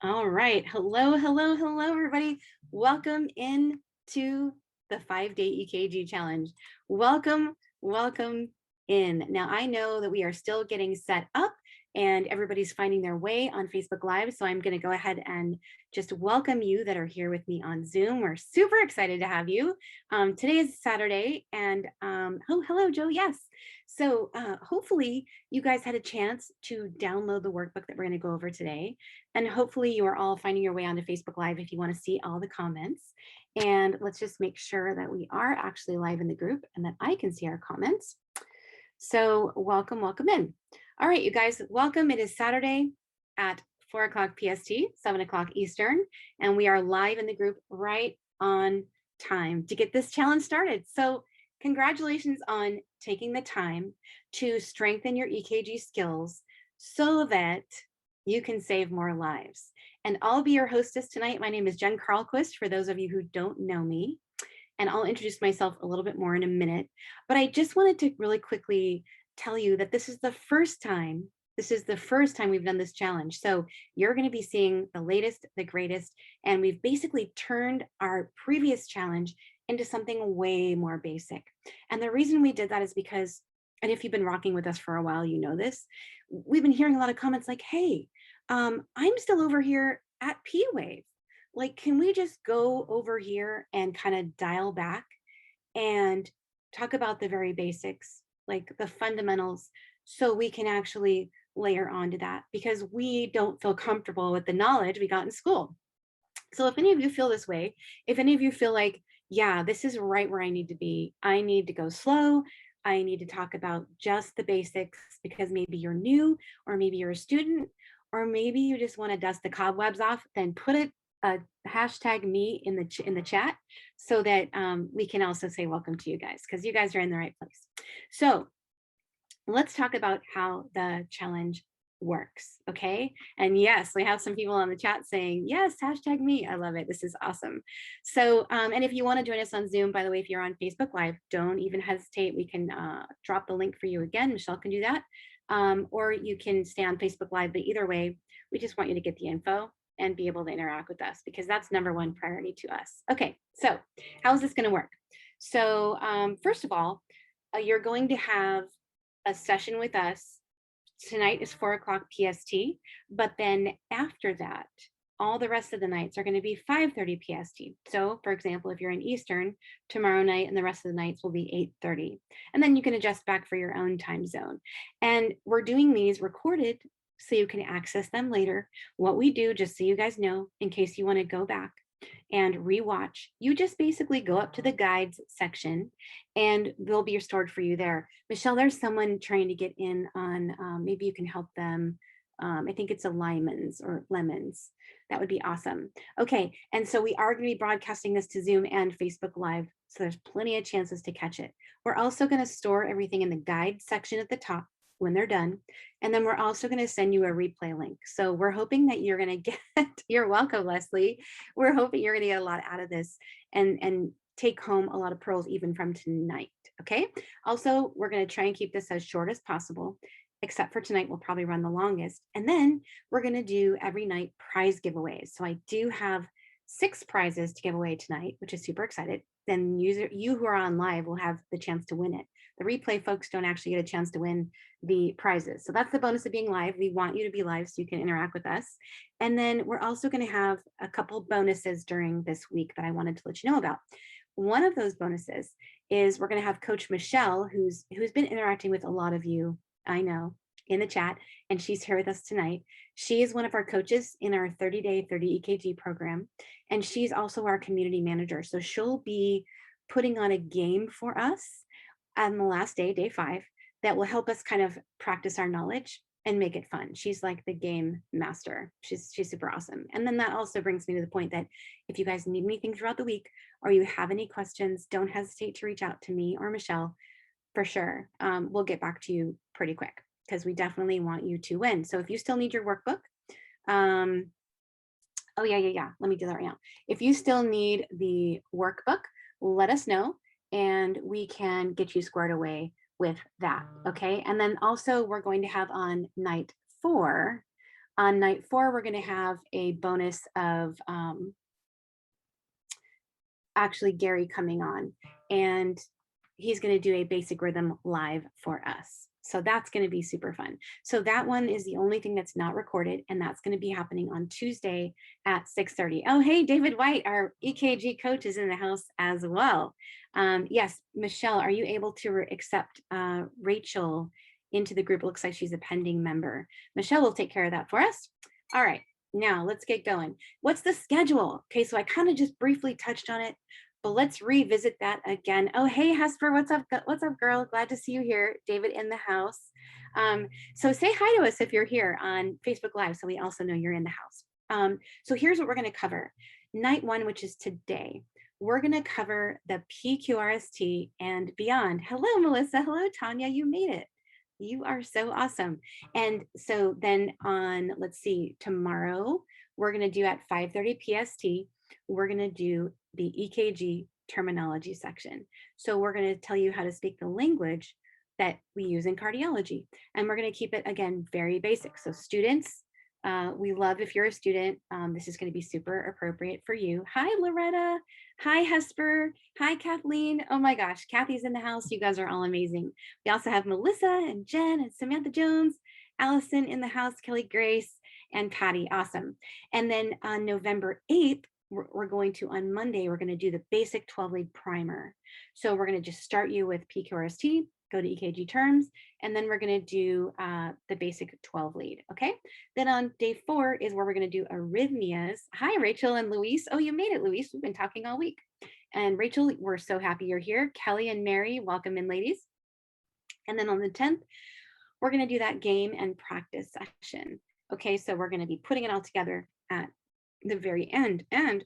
All right. Hello, hello, hello, everybody. Welcome in to the 5-day EKG challenge. Welcome, welcome in. Now, I know that we are still getting set up and everybody's finding their way on Facebook Live. So I'm going to go ahead and just welcome you that are here with me on Zoom. We're super excited to have you. Today is Saturday and oh, hello, Joe. Yes. So hopefully you guys had a chance to download the workbook that we're going to go over today. And hopefully you are all finding your way onto Facebook Live if you want to see all the comments. And let's just make sure that we are actually live in the group and that I can see our comments. So welcome, welcome in. All right, you guys, welcome. It is Saturday at 4 o'clock PST, 7 o'clock Eastern, and we are live in the group right on time to get this challenge started. So congratulations on taking the time to strengthen your EKG skills so that you can save more lives. And I'll be your hostess tonight. My name is Jen Carlquist, for those of you who don't know me. And I'll introduce myself a little bit more in a minute. But I just wanted to really quickly tell you that this is the first time we've done this challenge. So you're going to be seeing the latest, the greatest, and we've basically turned our previous challenge into something way more basic. And the reason we did that is because, and if you've been rocking with us for a while, you know this, we've been hearing a lot of comments like, hey, I'm still over here at P-Wave. Like, can we just go over here and kind of dial back and talk about the very basics, like the fundamentals, so we can actually layer onto that, because we don't feel comfortable with the knowledge we got in school. So if any of you feel this way, if any of you feel like, yeah, this is right where I need to be, I need to go slow, I need to talk about just the basics because maybe you're new, or maybe you're a student, or maybe you just want to dust the cobwebs off, then put it hashtag me in the chat so that we can also say welcome to you guys, because you guys are in the right place. So let's talk about how the challenge works, okay? And yes, we have some people on the chat saying, yes, hashtag me. I love it. This is awesome. So, and if you want to join us on Zoom, by the way, if you're on Facebook Live, don't even hesitate. We can drop the link for you again. Michelle can do that. Or you can stay on Facebook Live, but either way, we just want you to get the info and be able to interact with us, because that's #1 priority to us. Okay, so how is this going to work? So first of all, you're going to have a session with us. Tonight is 4 o'clock PST, but then after that, all the rest of the nights are going to be 5:30 PST. So for example, if you're in Eastern, tomorrow night and the rest of the nights will be 8:30. And then you can adjust back for your own time zone. And we're doing these recorded so you can access them later. What we do, just so you guys know, in case you want to go back and rewatch, you just basically go up to the guides section and they'll be stored for you there. Michelle, there's someone trying to get in on, maybe you can help them. I think it's a Lyman's or Lemons. That would be awesome. Okay, and so we are going to be broadcasting this to Zoom and Facebook Live, so there's plenty of chances to catch it. We're also going to store everything in the guide section at the top when they're done. And then we're also going to send you a replay link. So we're hoping that you're going to get, you're welcome, Leslie. We're hoping you're going to get a lot out of this and take home a lot of pearls even from tonight. Okay. Also, we're going to try and keep this as short as possible, except for tonight. We'll probably run the longest. And then we're going to do every night prize giveaways. So I do have 6 prizes to give away tonight, which is super excited. Then you who are on live will have the chance to win it. The replay folks don't actually get a chance to win the prizes. So that's the bonus of being live. We want you to be live so you can interact with us. And then we're also going to have a couple bonuses during this week that I wanted to let you know about. One of those bonuses is we're going to have Coach Michelle, who's been interacting with a lot of you, I know, in the chat, and she's here with us tonight. She is one of our coaches in our 30-day 30 EKG program, and she's also our community manager. So she'll be putting on a game for us on the last day, day 5, that will help us kind of practice our knowledge and make it fun. She's like the game master. She's super awesome. And then that also brings me to the point that if you guys need anything throughout the week, or you have any questions, don't hesitate to reach out to me or Michelle for sure. We'll get back to you pretty quick, because we definitely want you to win. So if you still need your workbook, oh yeah, let me do that right now. If you still need the workbook, let us know and we can get you squared away with that, okay? And then also we're going to have on night 4, On night 4, we're going to have a bonus of actually Gary coming on, and he's going to do a basic rhythm live for us. So that's going to be super fun. So that one is the only thing that's not recorded, and that's going to be happening on Tuesday at 6:30. Oh, hey, David White, our EKG coach, is in the house as well. Yes, Michelle, are you able to accept Rachel into the group? It looks like she's a pending member. Michelle will take care of that for us. All right, now let's get going. What's the schedule? Okay, so I kind of just briefly touched on it, but let's revisit that again. Oh, hey, Hesper, what's up? What's up, girl? Glad to see you here. David in the house. So say hi to us if you're here on Facebook Live, so we also know you're in the house. So here's what we're going to cover. Night 1, which is today, we're going to cover the PQRST and beyond. Hello, Melissa. Hello, Tanya. You made it. You are so awesome. And so then on, let's see, tomorrow, we're going to do at 5:30 PST, we're going to do the EKG terminology section. So we're going to tell you how to speak the language that we use in cardiology. And we're going to keep it, again, very basic. So students, we love if you're a student. This is going to be super appropriate for you. Hi, Loretta. Hi, Hesper. Hi, Kathleen. Oh my gosh, Kathy's in the house. You guys are all amazing. We also have Melissa and Jen and Samantha Jones, Allison in the house, Kelly Grace, and Patty. Awesome. And then on November 8th, we're going to, on Monday, we're going to do the basic 12-lead primer. So we're going to just start you with PQRST, go to EKG terms, and then we're going to do the basic 12-lead, okay? Then on day 4 is where we're going to do arrhythmias. Hi, Rachel and Luis. Oh, you made it, Luis. We've been talking all week. And Rachel, we're so happy you're here. Kelly and Mary, welcome in, ladies. And then on the 10th, we're going to do that game and practice session. Okay, so we're going to be putting it all together at the very end, and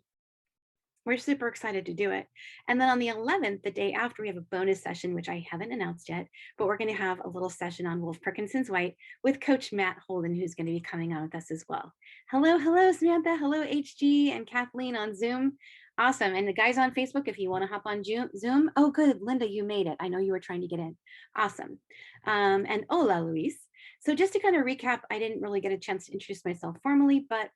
we're super excited to do it. And then on the 11th, the day after, we have a bonus session, which I haven't announced yet, but we're going to have a little session on Wolf Parkinson's White with Coach Matt Holden, who's going to be coming on with us as well. Hello, hello, Samantha. Hello, HG and Kathleen on Zoom. Awesome. And the guys on Facebook, if you want to hop on Zoom. Oh, good. Linda, you made it. I know you were trying to get in. Awesome. And hola, Luis. So just to kind of recap, I didn't really get a chance to introduce myself formally, but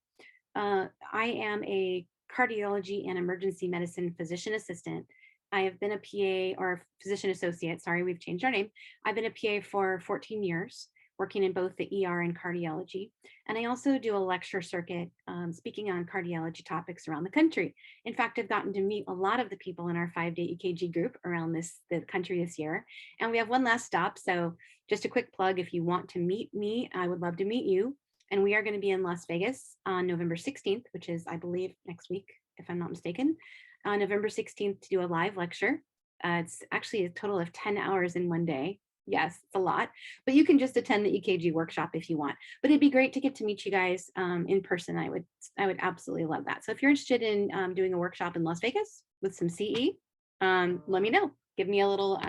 I am a cardiology and emergency medicine physician assistant. I have been a PA, or physician associate, sorry, we've changed our name. I've been a PA for 14 years, working in both the ER and cardiology. And I also do a lecture circuit speaking on cardiology topics around the country. In fact, I've gotten to meet a lot of the people in our 5-day EKG group around the country this year. And we have one last stop. So just a quick plug, if you want to meet me, I would love to meet you. And we are going to be in Las Vegas on November 16th, which is, I believe, next week, if I'm not mistaken, on November 16th to do a live lecture. It's actually a total of 10 hours in one day. Yes, it's a lot, but you can just attend the EKG workshop if you want. But it'd be great to get to meet you guys in person. I would absolutely love that. So if you're interested in doing a workshop in Las Vegas with some CE, let me know. Give me a little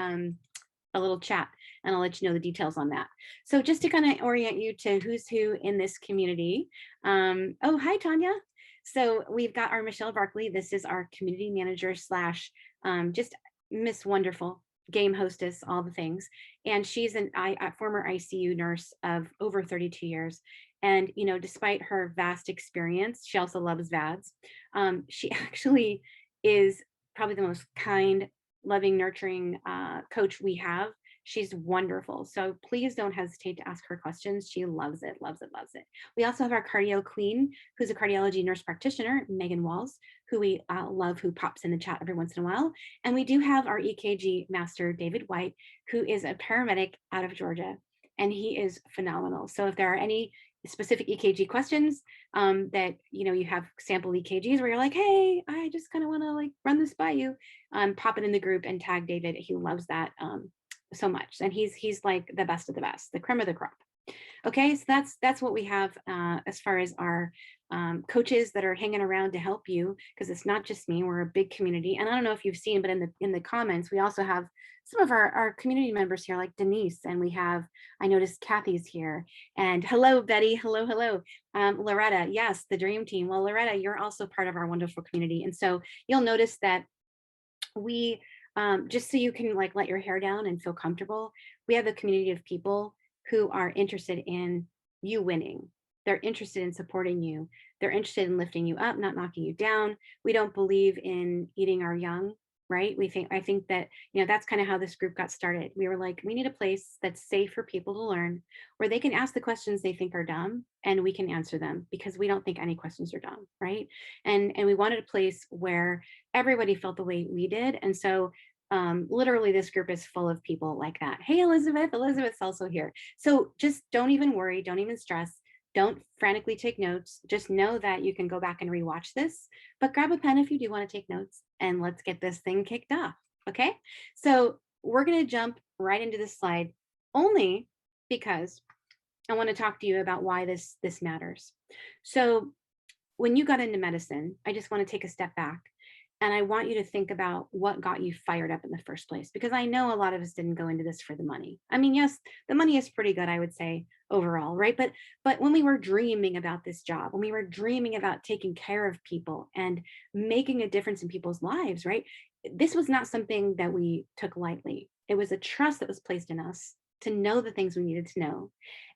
chat, and I'll let you know the details on that. So just to kind of orient you to who's who in this community. Oh, hi, Tanya. So we've got our Michelle Barkley. This is our community manager slash just Miss Wonderful, game hostess, all the things. And she's a former ICU nurse of over 32 years. And, you know, despite her vast experience, she also loves VADS. She actually is probably the most kind, loving, nurturing coach we have. She's wonderful. So please don't hesitate to ask her questions. She loves it, loves it, loves it. We also have our cardio queen, who's a cardiology nurse practitioner, Megan Walls, who we love, who pops in the chat every once in a while. And we do have our EKG master, David White, who is a paramedic out of Georgia, and he is phenomenal. So if there are any specific EKG questions that you have sample EKGs where you're like, hey, I just kind of want to like run this by you, pop it in the group and tag David. He loves that so much, and he's like the best of the best, the creme of the crop. Okay, so that's what we have as far as our coaches that are hanging around to help you, because it's not just me. We're a big community, and I don't know if you've seen, but in the comments we also have some of our community members here, like Denise, and we have, I noticed Kathy's here, and hello Betty, hello Loretta, yes, the dream team. Well, Loretta, you're also part of our wonderful community, and so you'll notice that we just so you can like let your hair down and feel comfortable, we have a community of people who are interested in you winning. They're interested in supporting you. They're interested in lifting you up, not knocking you down. We don't believe in eating our young, right? I think that, that's kind of how this group got started. We were like, we need a place that's safe for people to learn, where they can ask the questions they think are dumb and we can answer them, because we don't think any questions are dumb, right? And we wanted a place where everybody felt the way we did. And so literally this group is full of people like that. Hey, Elizabeth's also here. So just don't even worry, don't even stress. Don't frantically take notes. Just know that you can go back and rewatch this, but grab a pen if you do want to take notes, and let's get this thing kicked off. Okay. So we're going to jump right into this slide, only because I want to talk to you about why this matters. So when you got into medicine, I just want to take a step back, and I want you to think about what got you fired up in the first place, because I know a lot of us didn't go into this for the money. I mean, yes, the money is pretty good, I would say, overall, right? But when we were dreaming about this job, when we were dreaming about taking care of people and making a difference in people's lives, right? This was not something that we took lightly. It was a trust that was placed in us to know the things we needed to know.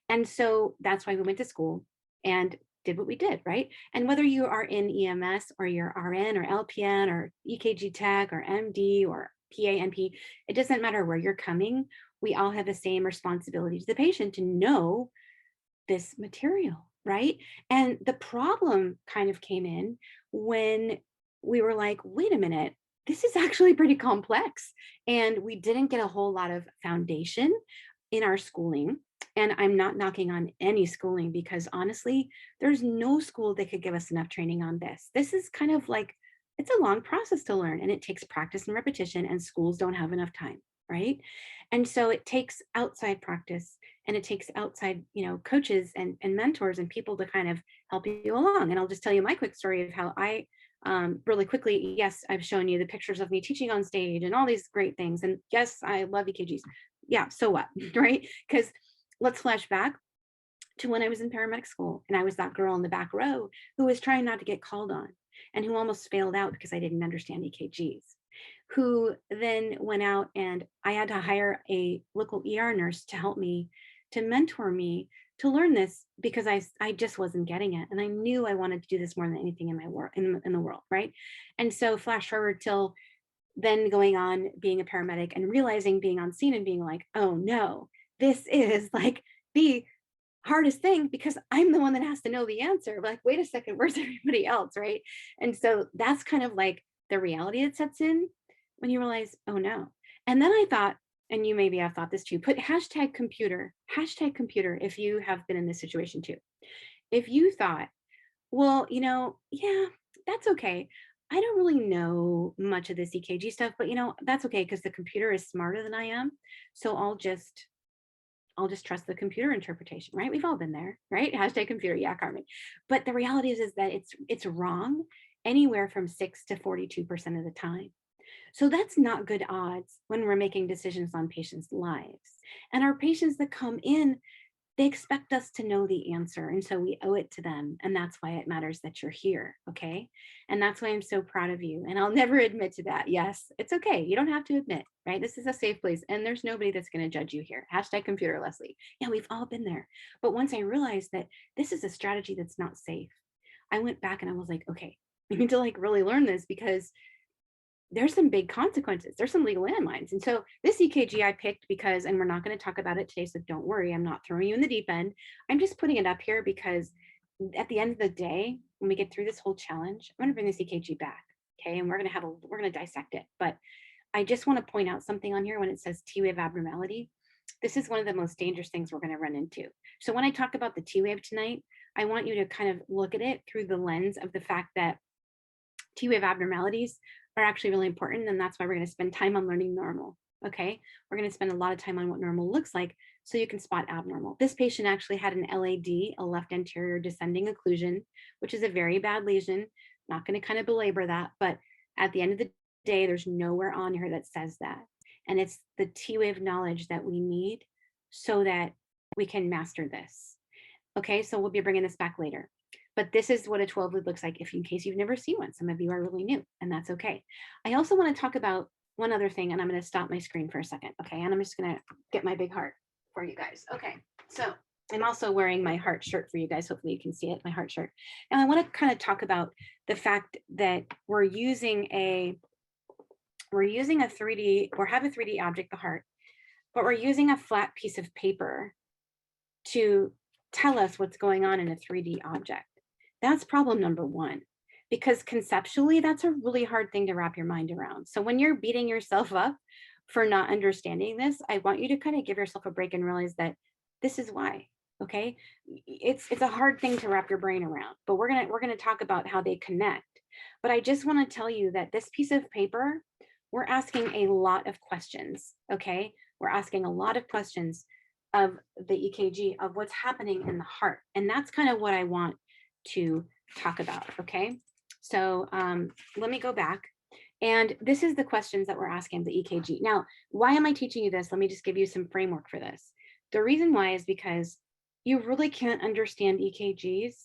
And so that's why we went to school and did what we did, right? And whether you are in EMS or you're RN or LPN or EKG tech or MD or PA/NP, it doesn't matter where you're coming. We all have the same responsibility to the patient to know this material, right? And the problem kind of came in when we were like, wait a minute, this is actually pretty complex. And we didn't get a whole lot of foundation in our schooling. And I'm not knocking on any schooling, because honestly, there's no school that could give us enough training on this. This is kind of like, it's a long process to learn, and it takes practice and repetition, and schools don't have enough time, right? And so it takes outside practice, and it takes outside, coaches and mentors and people to kind of help you along. And I'll just tell you my quick story of how I really quickly, yes, I've shown you the pictures of me teaching on stage and all these great things. And yes, I love EKGs. Yeah, so what, right? Because let's flash back to when I was in paramedic school, and I was that girl in the back row who was trying not to get called on, and who almost failed out because I didn't understand EKGs, who then went out, and I had to hire a local ER nurse to help me, to mentor me, to learn this, because I just wasn't getting it. And I knew I wanted to do this more than anything in my world, in the world, right? And so flash forward till then, going on being a paramedic and realizing, being on scene and being like, oh no, this is like the hardest thing, because I'm the one that has to know the answer. Like, wait a second, where's everybody else, right? And so that's kind of like the reality that sets in when you realize, oh no. And then I thought, and you maybe have thought this too, put hashtag computer if you have been in this situation too. If you thought, well, yeah, that's okay. I don't really know much of this EKG stuff, but that's okay, because the computer is smarter than I am. So I'll just trust the computer interpretation, right? We've all been there, right? Hashtag computer, yeah, Carmen. But the reality is that it's wrong anywhere from 6 to 42% of the time. So that's not good odds when we're making decisions on patients' lives. And our patients that come in, they expect us to know the answer. And so we owe it to them. And that's why it matters that you're here. Okay. And that's why I'm so proud of you. And I'll never admit to that. Yes, it's okay. You don't have to admit, right? This is a safe place. And there's nobody that's going to judge you here. Hashtag computer, Leslie. Yeah, we've all been there. But once I realized that this is a strategy that's not safe, I went back and I was like, okay, we need to like really learn this, because there's some big consequences. There's some legal landmines. And so this EKG I picked because, and we're not going to talk about it today, so don't worry, I'm not throwing you in the deep end. I'm just putting it up here because at the end of the day, when we get through this whole challenge, I'm going to bring this EKG back. Okay. And we're going to dissect it. But I just want to point out something on here when it says T-wave abnormality. This is one of the most dangerous things we're going to run into. So when I talk about the T-wave tonight, I want you to kind of look at it through the lens of the fact that T-wave abnormalities are actually really important. And that's why we're going to spend time on learning normal. Okay. We're going to spend a lot of time on what normal looks like so you can spot abnormal. This patient actually had an LAD, a left anterior descending occlusion, which is a very bad lesion. Not going to kind of belabor that, but at the end of the day, there's nowhere on here that says that. And it's the T-wave knowledge that we need so that we can master this. Okay. So we'll be bringing this back later. But this is what a 12 lead looks like, if in case you've never seen one. Some of you are really new, and that's okay. I also want to talk about one other thing, and I'm going to stop my screen for a second. Okay. And I'm just going to get my big heart for you guys. Okay. So I'm also wearing my heart shirt for you guys. Hopefully you can see it, my heart shirt. And I want to kind of talk about the fact that we're using a 3D, or have a 3D object, the heart, but we're using a flat piece of paper to tell us what's going on in a 3D object. That's problem number one, because conceptually, that's a really hard thing to wrap your mind around. So when you're beating yourself up for not understanding this, I want you to kind of give yourself a break and realize that this is why. Okay, it's a hard thing to wrap your brain around, but we're gonna talk about how they connect. But I just want to tell you that this piece of paper, we're asking a lot of questions. Okay, we're asking a lot of questions of the EKG, of what's happening in the heart, and that's kind of what I want to talk about. Okay, so let me go back. And this is the questions that we're asking the EKG. Now, why am I teaching you this? Let me just give you some framework for this. The reason why is because you really can't understand EKGs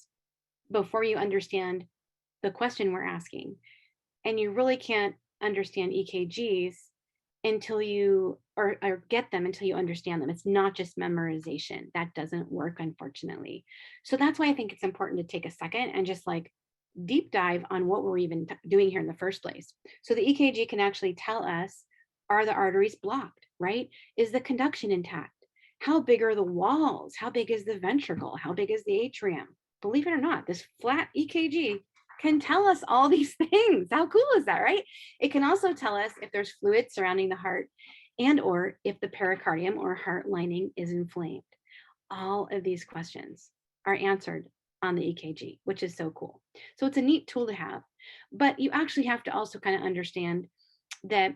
before you understand the question we're asking. And you really can't understand EKGs until you, or get them until you understand them. It's not just memorization. That doesn't work, unfortunately. So that's why I think it's important to take a second and just like deep dive on what we're even doing here in the first place. So the EKG can actually tell us, are the arteries blocked, right? Is the conduction intact? How big are the walls? How big is the ventricle? How big is the atrium? Believe it or not, this flat EKG can tell us all these things. How cool is that, right? It can also tell us if there's fluid surrounding the heart, and or if the pericardium or heart lining is inflamed. All of these questions are answered on the EKG, which is so cool. So it's a neat tool to have, but you actually have to also kind of understand that,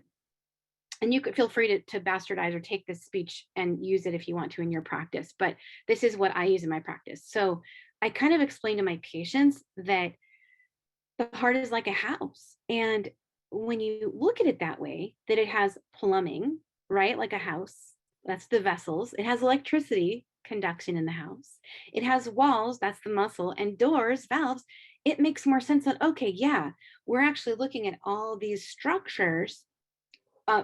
and you could feel free to bastardize or take this speech and use it if you want to in your practice, but this is what I use in my practice. So I kind of explain to my patients that the heart is like a house. And when you look at it that way, that it has plumbing, right? Like a house, that's the vessels. It has electricity, conduction in the house. It has walls, that's the muscle, and doors, valves. It makes more sense that, okay, yeah, we're actually looking at all these structures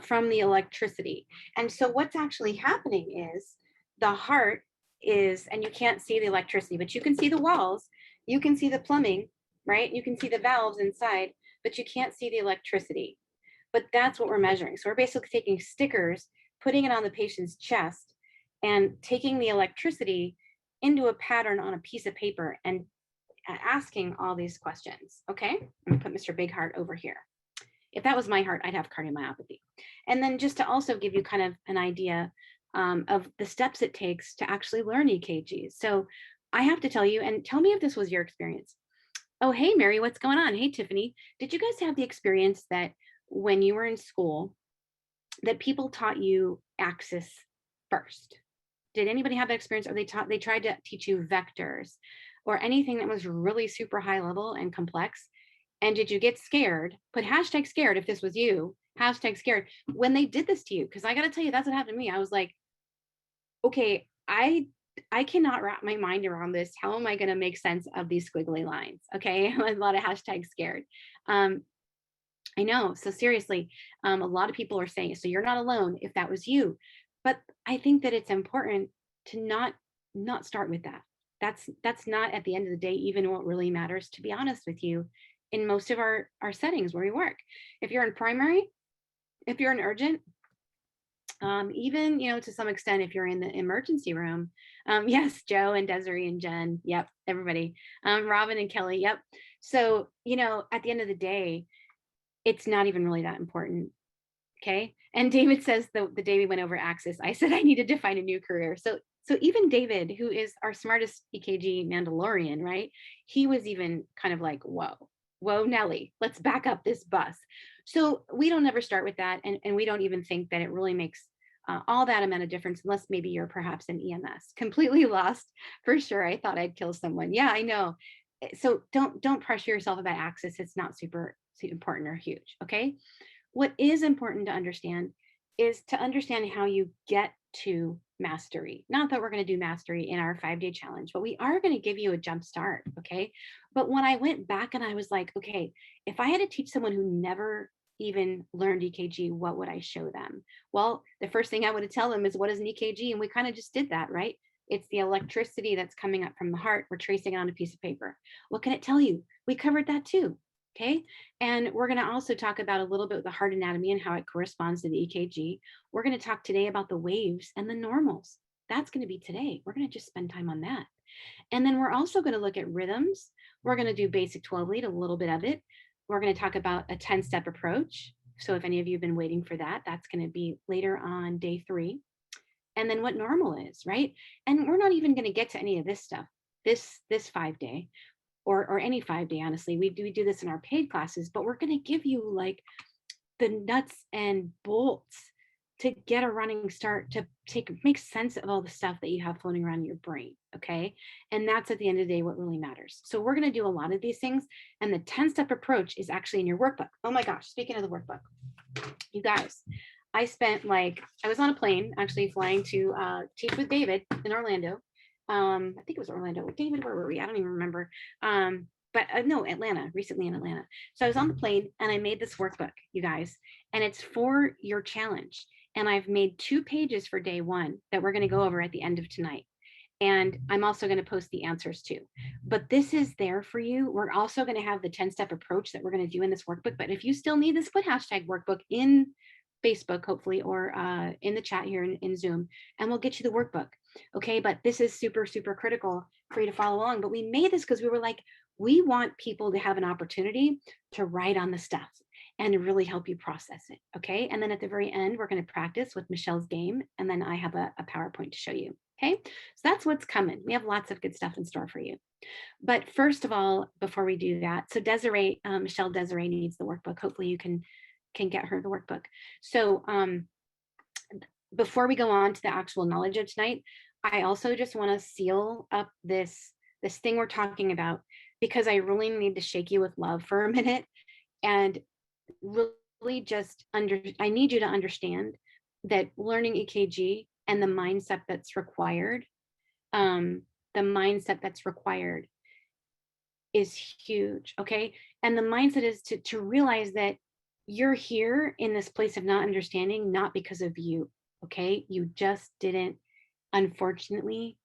from the electricity. And so what's actually happening is the heart is, and you can't see the electricity, but you can see the walls, you can see the plumbing, right? You can see the valves inside, but you can't see the electricity. But that's what we're measuring. So we're basically taking stickers, putting it on the patient's chest, and taking the electricity into a pattern on a piece of paper and asking all these questions. Okay, I'm gonna put Mr. Big Heart over here. If that was my heart, I'd have cardiomyopathy. And then just to also give you kind of an idea of the steps it takes to actually learn EKGs. So I have to tell you, and tell me if this was your experience. Oh, hey, Mary, what's going on? Hey, Tiffany, did you guys have the experience that when you were in school, that people taught you axis first? Did anybody have that experience, or they tried to teach you vectors or anything that was really super high level and complex? And did you get scared? Put hashtag scared if this was you, hashtag scared, when they did this to you. Because I got to tell you, that's what happened to me. I was like, okay, I cannot wrap my mind around this. How am I going to make sense of these squiggly lines? Okay, a lot of hashtag scared. I know. So seriously, a lot of people are saying, so you're not alone if that was you. But I think that it's important to not start with that. That's not, at the end of the day, even what really matters, to be honest with you, in most of our settings where we work. If you're in primary, if you're in urgent, even, to some extent, if you're in the emergency room, yes, Joe and Desiree and Jen, yep, everybody, Robin and Kelly, yep. So, at the end of the day, it's not even really that important. Okay. And David says the day we went over Axis, I said I needed to find a new career. So even David, who is our smartest EKG Mandalorian, right? He was even kind of like, whoa, Nelly, let's back up this bus. So we don't ever start with that. And we don't even think that it really makes all that amount of difference, unless maybe you're perhaps an EMS. Completely lost for sure. I thought I'd kill someone. Yeah, I know. So don't pressure yourself about Axis. It's not super important or huge. Okay. What is important to understand is to understand how you get to mastery. Not that we're going to do mastery in our 5-day challenge, but we are going to give you a jump start. Okay. But when I went back and I was like, okay, if I had to teach someone who never even learned EKG, what would I show them? Well, the first thing I would tell them is, what is an EKG? And we kind of just did that, right? It's the electricity that's coming up from the heart. We're tracing it on a piece of paper. What can it tell you? We covered that too. Okay. And we're going to also talk about a little bit of the heart anatomy and how it corresponds to the EKG. We're going to talk today about the waves and the normals. That's going to be today. We're going to just spend time on that. And then we're also going to look at rhythms. We're going to do basic 12 lead, a little bit of it. We're going to talk about a 10-step approach. So if any of you have been waiting for that, that's going to be later on day 3. And then what normal is, right? And we're not even going to get to any of this stuff, this 5-day or any 5-day, honestly. We do this in our paid classes, but we're going to give you like the nuts and bolts to get a running start, to make sense of all the stuff that you have floating around in your brain. Okay. And that's at the end of the day what really matters. So we're going to do a lot of these things. And the 10-step approach is actually in your workbook. Oh my gosh, speaking of the workbook, you guys, I was on a plane actually flying to teach with David in Orlando. I think it was Orlando. David, where were we? I don't even remember. But no, Atlanta, recently in Atlanta. So I was on the plane and I made this workbook, you guys, and it's for your challenge. And I've made 2 pages for day 1 that we're going to go over at the end of tonight. And I'm also going to post the answers too. But this is there for you. We're also going to have the 10-step approach that we're going to do in this workbook. But if you still need this, put hashtag workbook in Facebook, hopefully, or in the chat here in Zoom, and we'll get you the workbook. Okay, but this is super, super critical for you to follow along. But we made this because we were like, we want people to have an opportunity to write on the stuff and to really help you process it. Okay, and then at the very end, we're going to practice with Michelle's game, and then I have a PowerPoint to show you. Okay, so that's what's coming. We have lots of good stuff in store for you. But first of all, before we do that, so Desiree, Michelle Desiree needs the workbook. Hopefully you can get her the workbook. So before we go on to the actual knowledge of tonight, I also just want to seal up this thing we're talking about, because I really need to shake you with love for a minute and really just I need you to understand that learning EKG and the mindset that's required, is huge. Okay. And the mindset is to realize that you're here in this place of not understanding, not because of you. Okay. You just didn't, unfortunately,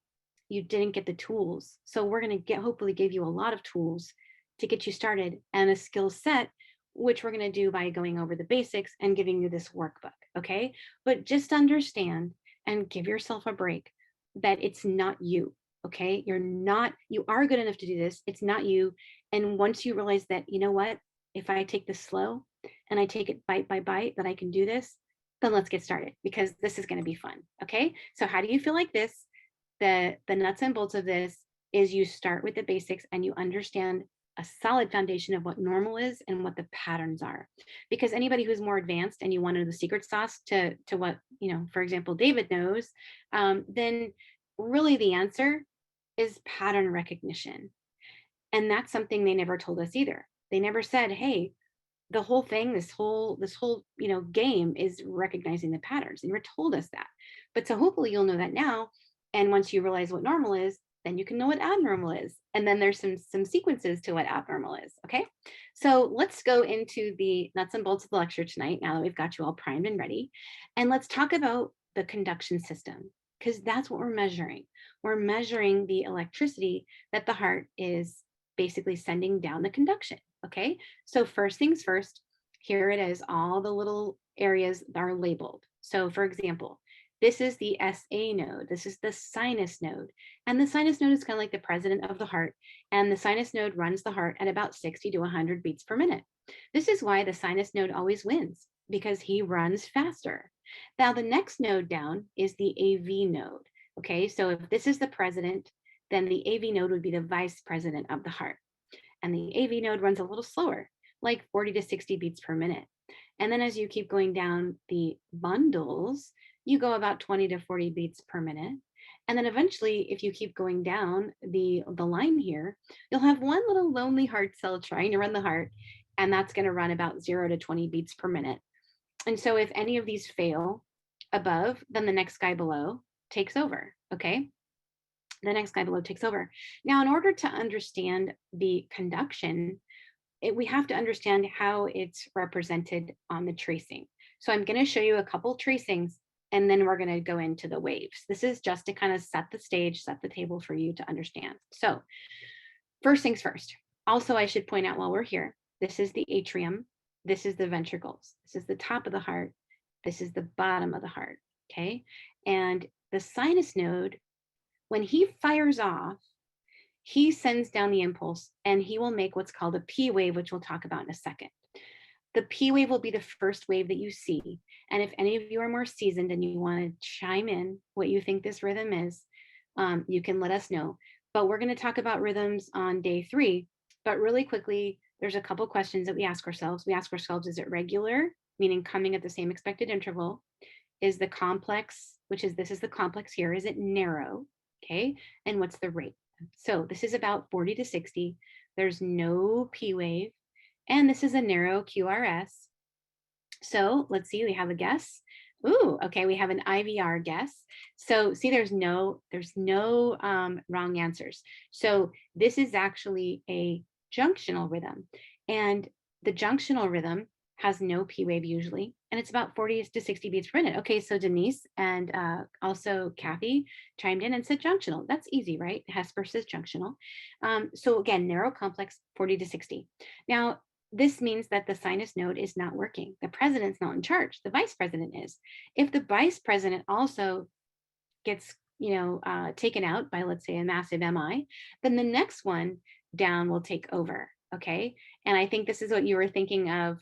you didn't get the tools. So we're going to hopefully give you a lot of tools to get you started, and a skill set, which we're going to do by going over the basics and giving you this workbook. Okay. But just understand and give yourself a break that it's not you. Okay. You are good enough to do this. It's not you. And once you realize that, you know what, if I take this slow and I take it bite by bite, that I can do this, then let's get started, because this is going to be fun. Okay. So how do you feel like this? The nuts and bolts of this is you start with the basics and you understand a solid foundation of what normal is and what the patterns are. Because anybody who's more advanced and you want to know the secret sauce to what, for example, David knows, then really the answer is pattern recognition. And that's something they never told us either. They never said, hey, the whole thing, this whole game is recognizing the patterns. They never told us that. But so hopefully you'll know that now. And once you realize what normal is, then you can know what abnormal is. And then there's some sequences to what abnormal is. Okay. So let's go into the nuts and bolts of the lecture tonight, now that we've got you all primed and ready. And let's talk about the conduction system, because that's what we're measuring. We're measuring the electricity that the heart is basically sending down the conduction. Okay. So first things first, here it is. All the little areas are labeled. So for example, this is the SA node. This is the sinus node. And the sinus node is kind of like the president of the heart. And the sinus node runs the heart at about 60 to 100 beats per minute. This is why the sinus node always wins, because he runs faster. Now, the next node down is the AV node. Okay, so if this is the president, then the AV node would be the vice president of the heart. And the AV node runs a little slower, like 40 to 60 beats per minute. And then as you keep going down the bundles, you go about 20 to 40 beats per minute. And then eventually, if you keep going down the line here, you'll have one little lonely heart cell trying to run the heart, and that's going to run about 0 to 20 beats per minute. And so if any of these fail above, then the next guy below takes over, okay? The next guy below takes over. Now, in order to understand the conduction, we have to understand how it's represented on the tracing. So I'm going to show you a couple tracings and then we're going to go into the waves. This is just to kind of set the stage, set the table for you to understand. So first things first. Also, I should point out while we're here, this is the atrium. This is the ventricles. This is the top of the heart. This is the bottom of the heart, okay? And the sinus node, when he fires off, he sends down the impulse and he will make what's called a P wave, which we'll talk about in a second. The P wave will be the first wave that you see. And if any of you are more seasoned and you want to chime in what you think this rhythm is, you can let us know. But we're going to talk about rhythms on day 3. But really quickly, there's a couple questions that we ask ourselves. We ask ourselves, is it regular, meaning coming at the same expected interval? Is the complex, which is, this is the complex here, is it narrow? Okay, and what's the rate? So this is about 40 to 60. There's no P wave, and this is a narrow QRS. So let's see, we have a guess. Ooh, okay, we have an IVR guess. So see, there's no wrong answers. So this is actually a junctional rhythm, and the junctional rhythm has no P wave usually, and it's about 40 to 60 beats per minute. Okay, so Denise and also Kathy chimed in and said junctional. That's easy, right? Hesper says junctional. So again, narrow complex, 40 to 60. Now, this means that the sinus node is not working. The president's not in charge. The vice president is. If the vice president also gets, taken out by, let's say, a massive MI, then the next one down will take over. Okay. And I think this is what you were thinking of,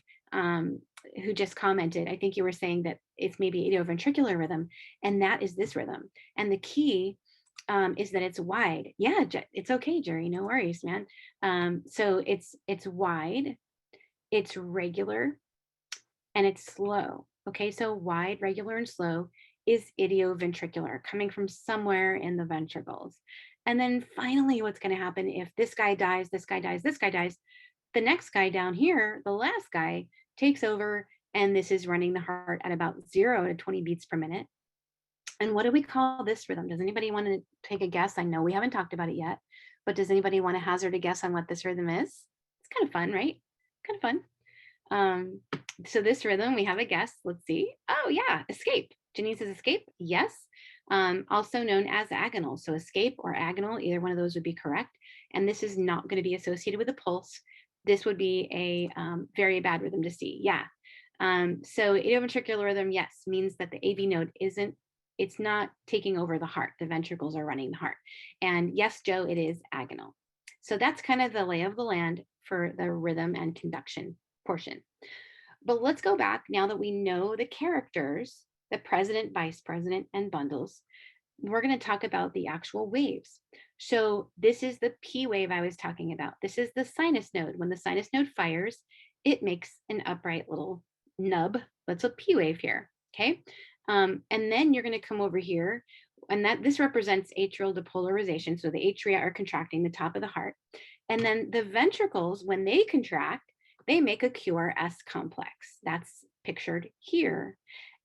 who just commented. I think you were saying that it's maybe idioventricular rhythm, and that is this rhythm. And the key is that it's wide. Yeah, it's okay, Jerry. No worries, man. So it's wide, it's regular, and it's slow. Okay, so wide, regular, and slow is idioventricular, coming from somewhere in the ventricles. And then finally, what's going to happen if this guy dies, this guy dies, this guy dies, the next guy down here, the last guy, takes over, and this is running the heart at about 0 to 20 beats per minute. And what do we call this rhythm? Does anybody want to take a guess? I know we haven't talked about it yet, but does anybody want to hazard a guess on what this rhythm is? It's kind of fun, right? Kind of fun. So this rhythm, we have a guess. Let's see. Oh yeah, escape. Janine says escape. Yes. Also known as agonal. So escape or agonal, either one of those would be correct. And this is not going to be associated with a pulse. This would be a very bad rhythm to see. Yeah. So idioventricular rhythm, yes, means that the AV node it's not taking over the heart. The ventricles are running the heart. And yes, Joe, it is agonal. So that's kind of the lay of the land for the rhythm and conduction portion. But let's go back now that we know the characters, the president, vice president, and bundles. We're going to talk about the actual waves. So this is the P wave I was talking about. This is the sinus node. When the sinus node fires, it makes an upright little nub. That's a P wave here. Okay. And then you're going to come over here, and this represents atrial depolarization. So the atria are contracting the top of the heart. And then the ventricles, when they contract, they make a QRS complex. That's pictured here.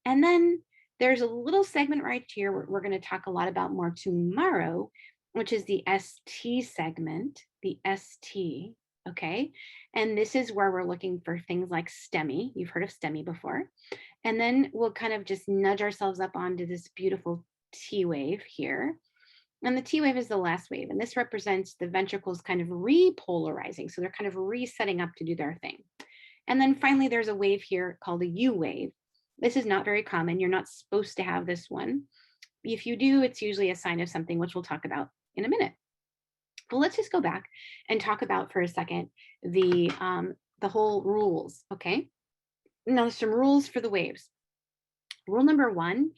And then there's a little segment right here where we're going to talk a lot about more tomorrow, which is the ST segment, the ST, okay? And this is where we're looking for things like STEMI. You've heard of STEMI before. And then we'll kind of just nudge ourselves up onto this beautiful T wave here. And the T wave is the last wave, and this represents the ventricles kind of repolarizing. So they're kind of resetting up to do their thing. And then finally, there's a wave here called a U wave. This is not very common. You're not supposed to have this one. If you do, it's usually a sign of something, which we'll talk about in a minute. But let's just go back and talk about for a second the whole rules, okay? Now, there's some rules for the waves. Rule number 1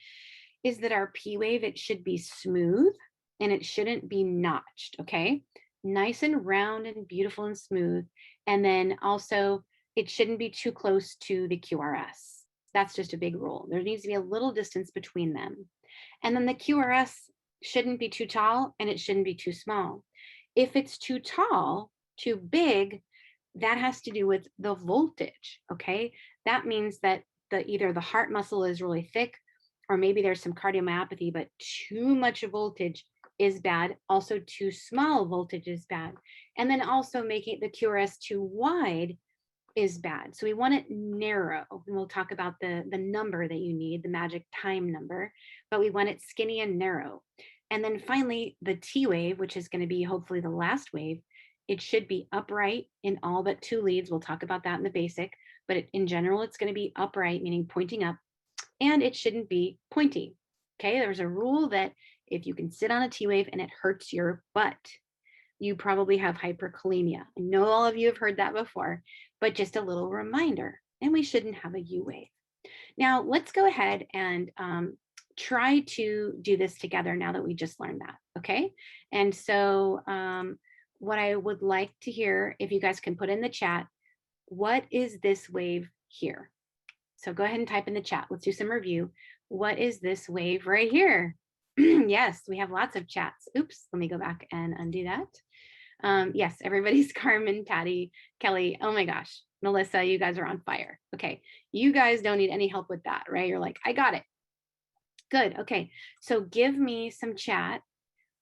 is that our P wave, it should be smooth and it shouldn't be notched, okay? Nice and round and beautiful and smooth. And then also, it shouldn't be too close to the QRS. That's just a big rule. There needs to be a little distance between them. And then the QRS shouldn't be too tall and it shouldn't be too small. If it's too tall, too big, that has to do with the voltage, okay? That means that either the heart muscle is really thick, or maybe there's some cardiomyopathy, but too much voltage is bad. Also, too small voltage is bad. And then also making the QRS too wide, is bad. So we want it narrow. And we'll talk about the number that you need, the magic time number, but we want it skinny and narrow. And then finally, the T wave, which is going to be hopefully the last wave, it should be upright in all but 2 leads. We'll talk about that in the basic, but in general, it's going to be upright, meaning pointing up, and it shouldn't be pointy. Okay, there's a rule that if you can sit on a T wave and it hurts your butt, you probably have hyperkalemia. I know all of you have heard that before, but just a little reminder, and we shouldn't have a U wave. Now, let's go ahead and try to do this together now that we just learned that, okay? And so what I would like to hear, if you guys can put in the chat, what is this wave here? So go ahead and type in the chat. Let's do some review. What is this wave right here? Yes, we have lots of chats. Oops, let me go back and undo that. Yes, everybody's Carmen, Patty, Kelly. Oh my gosh, Melissa, you guys are on fire. Okay, you guys don't need any help with that, right? You're like, I got it. Good, okay. So give me some chat.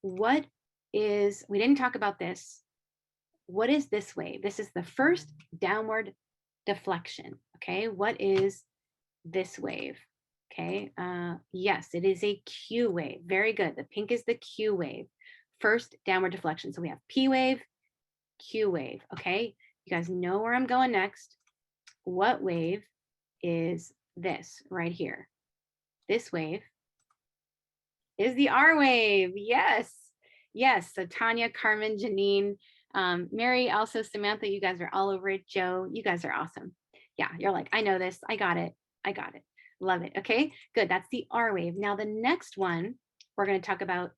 What is, we didn't talk about this. What is this wave? This is the first downward deflection, okay? What is this wave? Okay, yes, it is a Q wave. Very good. The pink is the Q wave. First downward deflection. So we have P wave, Q wave. Okay, you guys know where I'm going next. What wave is this right here? This wave is the R wave. Yes, yes. So Tanya, Carmen, Janine, Mary, also Samantha, you guys are all over it. Joe, you guys are awesome. Yeah, you're like, I know this. I got it. I got it. Love it. Okay, good. That's the R wave. Now the next one, we're going to talk about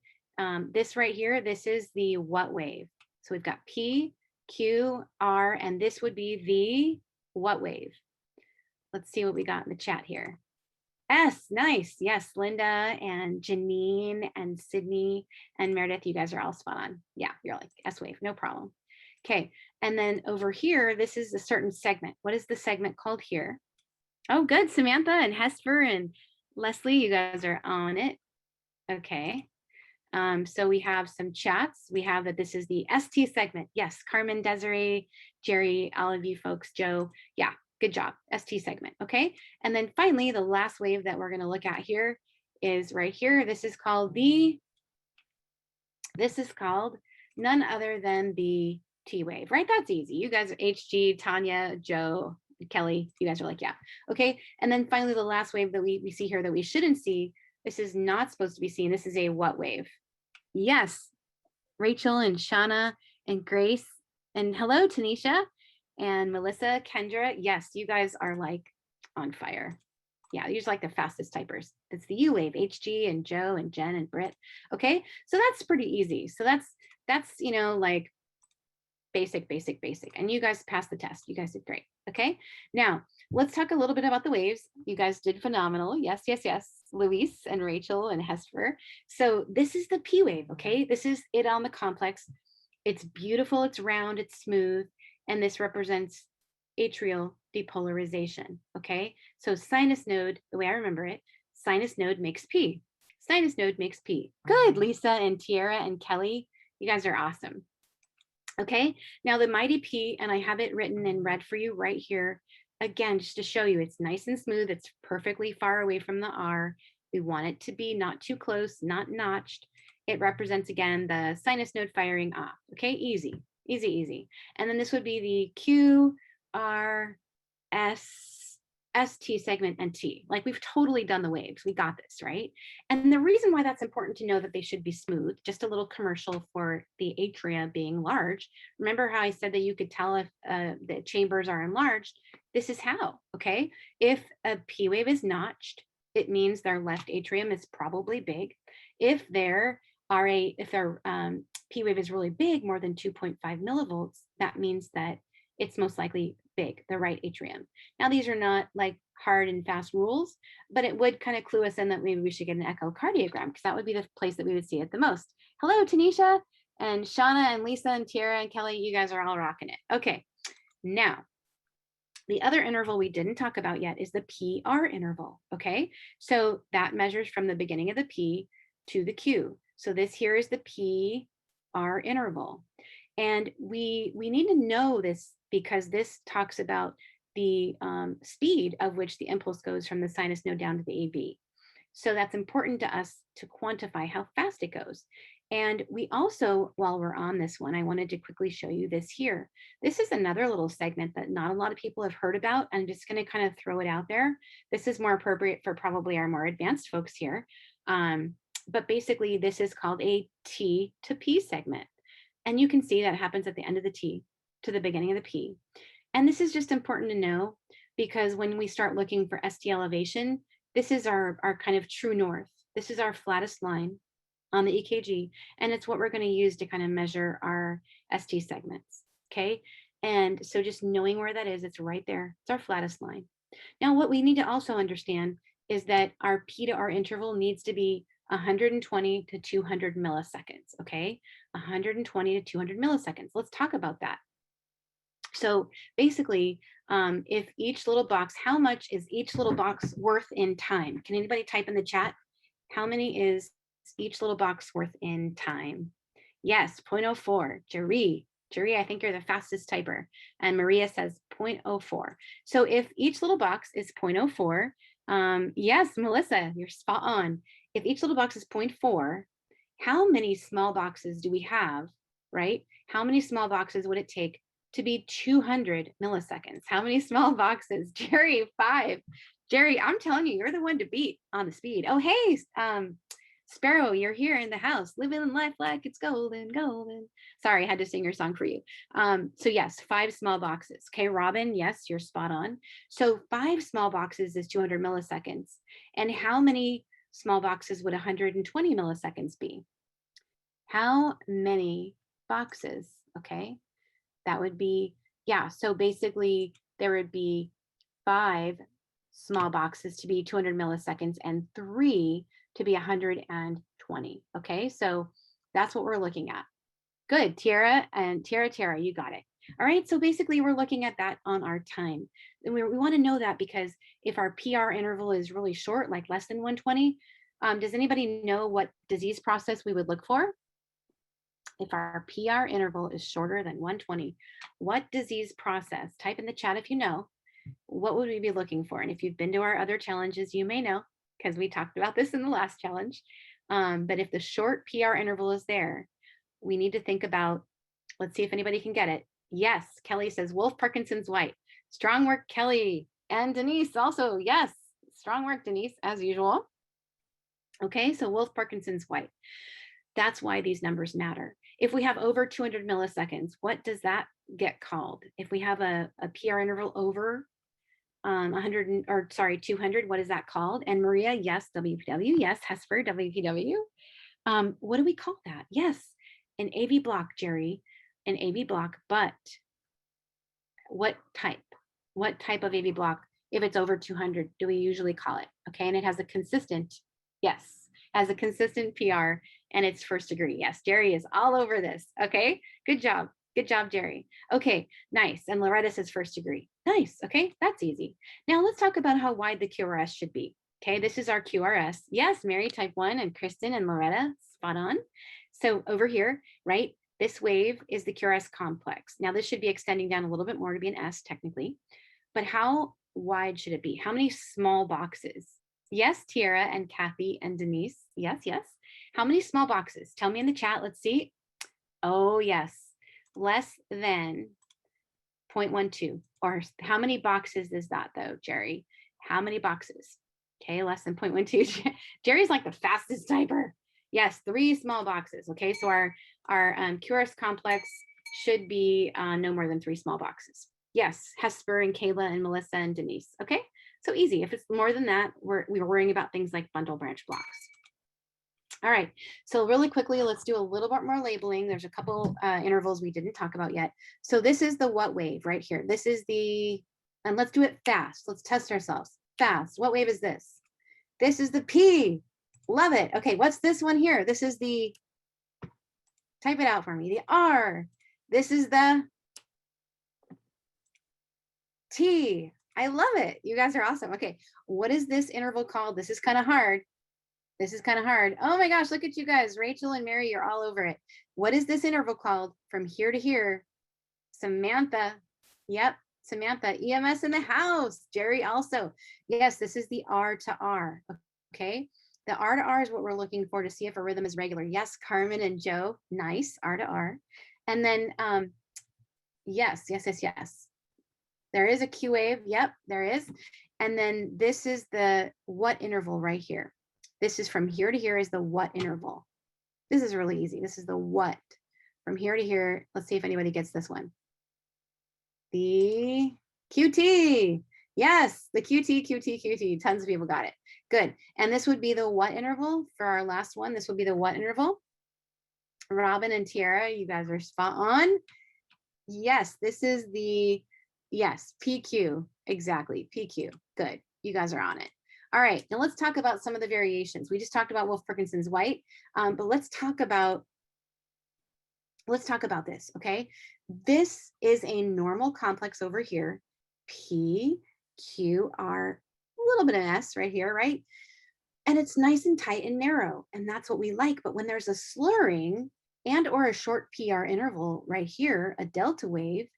this right here. This is the what wave. So we've got P, Q, R, and this would be the what wave. Let's see what we got in the chat here. S, nice. Yes, Linda and Janine and Sydney and Meredith, you guys are all spot on. Yeah, you're like S wave, no problem. Okay, and then over here, this is a certain segment. What is the segment called here? Oh, good, Samantha and Hesper and Leslie, you guys are on it. Okay, so we have some chats. We have that this is the ST segment. Yes, Carmen, Desiree, Jerry, all of you folks, Joe. Yeah, good job, ST segment, okay? And then finally, the last wave that we're gonna look at here is right here. This is called none other than the T wave, right? That's easy. You guys are HG, Tanya, Joe, Kelly, you guys are like, yeah, okay. And then finally, the last wave that we see here that we shouldn't see, this is not supposed to be seen. This is a what wave? Yes, Rachel and Shauna and Grace, and hello, Tanisha and Melissa, Kendra. Yes, you guys are like on fire. Yeah, you're like the fastest typers. It's the U wave, HG and Joe and Jen and Britt. Okay, so that's pretty easy. So that's you know, like basic, and you guys passed the test. You guys did great. Okay, now let's talk a little bit about the waves. You guys did phenomenal. Yes, yes, yes. Luis and Rachel and Hesper. So this is the P wave. Okay, this is it on the complex. It's beautiful. It's round. It's smooth, and this represents atrial depolarization. Okay, so sinus node. The way I remember it, sinus node makes P. Sinus node makes P. Good, Lisa and Tiara and Kelly. You guys are awesome. Okay, now the mighty P, and I have it written in red for you right here. Again, just to show you, it's nice and smooth. It's perfectly far away from the R. We want it to be not too close, not notched. It represents, again, the sinus node firing off. Okay, easy, easy, easy. And then this would be the Q, R, S, ST segment, and T. Like we've totally done the waves. We got this, right? And the reason why that's important to know that they should be smooth, just a little commercial for the atria being large. Remember how I said that you could tell if the chambers are enlarged? This is how, okay? If a P wave is notched, it means their left atrium is probably big. If their P wave is really big, more than 2.5 millivolts, that means that it's most likely big, the right atrium. Now, these are not like hard and fast rules, but it would kind of clue us in that maybe we should get an echocardiogram because that would be the place that we would see it the most. Hello, Tanisha and Shauna and Lisa and Tiara and Kelly, you guys are all rocking it. Okay, now, the other interval we didn't talk about yet is the PR interval, okay? So that measures from the beginning of the P to the Q. So this here is the PR interval. And we need to know this because this talks about the speed of which the impulse goes from the sinus node down to the AV. So that's important to us to quantify how fast it goes. And we also, while we're on this one, I wanted to quickly show you this here. This is another little segment that not a lot of people have heard about. I'm just going to kind of throw it out there. This is more appropriate for probably our more advanced folks here. But basically, this is called a T to P segment. And you can see that happens at the end of the T to the beginning of the P. And this is just important to know because when we start looking for ST elevation, this is our kind of true north. This is our flattest line on the EKG, and it's what we're going to use to kind of measure our ST segments, okay? And so just knowing where that is, it's right there. It's our flattest line. Now, what we need to also understand is that our P to R interval needs to be 120 to 200 milliseconds, okay? 120 to 200 milliseconds. Let's talk about that. So basically, if each little box, how much is each little box worth in time? Can anybody type in the chat? How many is each little box worth in time? Yes, 0.04. Jerry, I think you're the fastest typer. And Maria says 0.04. So if each little box is 0.04, yes, Melissa, you're spot on. If each little box is 0.4, how many small boxes do we have, right? How many small boxes would it take to be 200 milliseconds? How many small boxes? Jerry, 5. Jerry, I'm telling you, you're the one to beat on the speed. Oh, hey, Sparrow, you're here in the house, living life like it's golden, golden. Sorry, I had to sing your song for you. So yes, 5 small boxes. Okay, Robin, yes, you're spot on. So 5 small boxes is 200 milliseconds. And how many small boxes would 120 milliseconds be? How many boxes? Okay, that would be, yeah, so basically there would be 5 small boxes to be 200 milliseconds and 3 to be 120. Okay, so that's what we're looking at. Good, Tiara, you got it. All right, so basically we're looking at that on our time. And we want to know that because if our PR interval is really short, like less than 120, does anybody know what disease process we would look for? If our PR interval is shorter than 120, what disease process? Type in the chat if you know. What would we be looking for? And if you've been to our other challenges, you may know because we talked about this in the last challenge. But if the short PR interval is there, we need to think about, let's see if anybody can get it. Yes, Kelly says Wolf Parkinson's White. Strong work, Kelly. And Denise also, yes, strong work, Denise, as usual. Okay, so Wolf Parkinson's White. That's why these numbers matter. If we have over 200 milliseconds, what does that get called? If we have a PR interval over 200, what is that called? And Maria, yes, WPW, yes, Hesper, WPW. What do we call that? Yes, an AV block, Jerry, an AV block, but what type? What type of AV block, if it's over 200, do we usually call it? Okay, and it has a consistent, yes, has a consistent PR and it's first degree. Yes, Jerry is all over this. Okay, good job. Good job, Jerry. Okay, nice. And Loretta says first degree. Nice. Okay, that's easy. Now let's talk about how wide the QRS should be. Okay, this is our QRS. Yes, Mary type 1 and Kristen and Loretta, spot on. So over here, right, this wave is the QRS complex. Now this should be extending down a little bit more to be an S technically, but how wide should it be? How many small boxes? Yes, Tiara and Kathy and Denise. Yes, yes. How many small boxes? Tell me in the chat. Let's see. Oh, yes. Less than 0.12. Or how many boxes is that though, Jerry? How many boxes? Okay, less than 0.12. Jerry's like the fastest typer. Yes, 3 small boxes. Okay, so our QRS complex should be no more than 3 small boxes. Yes, Hesper and Kayla and Melissa and Denise. Okay, so easy. If it's more than that, we're worrying about things like bundle branch blocks. All right, so really quickly, let's do a little bit more labeling. There's a couple intervals we didn't talk about yet. So this is the what wave right here. This is the, and let's do it fast. Let's test ourselves. Fast. What wave is this? This is the P. Love it. Okay, what's this one here? This is the, type it out for me, the R. This is the T. I love it. You guys are awesome. Okay, what is this interval called? This is kind of hard. This is kind of hard. Oh my gosh, look at you guys. Rachel and Mary, you're all over it. What is this interval called from here to here? Samantha. Yep, Samantha, EMS in the house. Jerry also. Yes, this is the R to R. Okay. The R to R is what we're looking for to see if a rhythm is regular. Yes, Carmen and Joe. Nice. R to R. And then yes. There is a Q wave. Yep, there is. And then this is the what interval right here. This is from here to here is the what interval. This is really easy. This is the what. From here to here. Let's see if anybody gets this one. The QT. Yes, the QT. Tons of people got it. Good. And this would be the what interval for our last one. This would be the what interval. Robin and Tiara, you guys are spot on. Yes, this is the, yes, PQ. Exactly, PQ. Good. You guys are on it. All right, now let's talk about some of the variations. We just talked about Wolff-Parkinson's White, but let's talk about this, okay? This is a normal complex over here, P, Q, R, a little bit of S right here, right? And it's nice and tight and narrow, and that's what we like. But when there's a slurring and or a short PR interval right here, a delta wave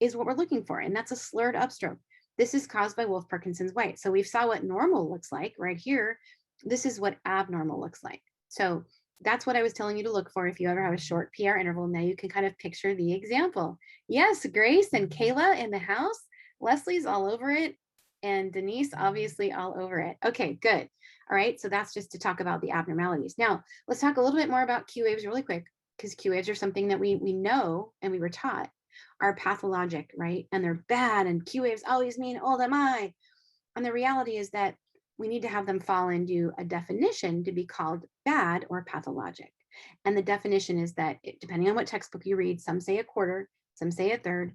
is what we're looking for, and that's a slurred upstroke. This is caused by Wolff-Parkinson's White. So we've saw what normal looks like right here. This is what abnormal looks like. So that's what I was telling you to look for if you ever have a short PR interval. Now you can kind of picture the example. Yes, Grace and Kayla in the house. Leslie's all over it. And Denise obviously all over it. Okay, good. All right, so that's just to talk about the abnormalities. Now, let's talk a little bit more about Q waves really quick, because Q waves are something that we know and we were taught are pathologic, right? And they're bad, and Q waves always mean old MI. And the reality is that we need to have them fall into a definition to be called bad or pathologic. And the definition is that, depending on what textbook you read, some say a quarter, some say a third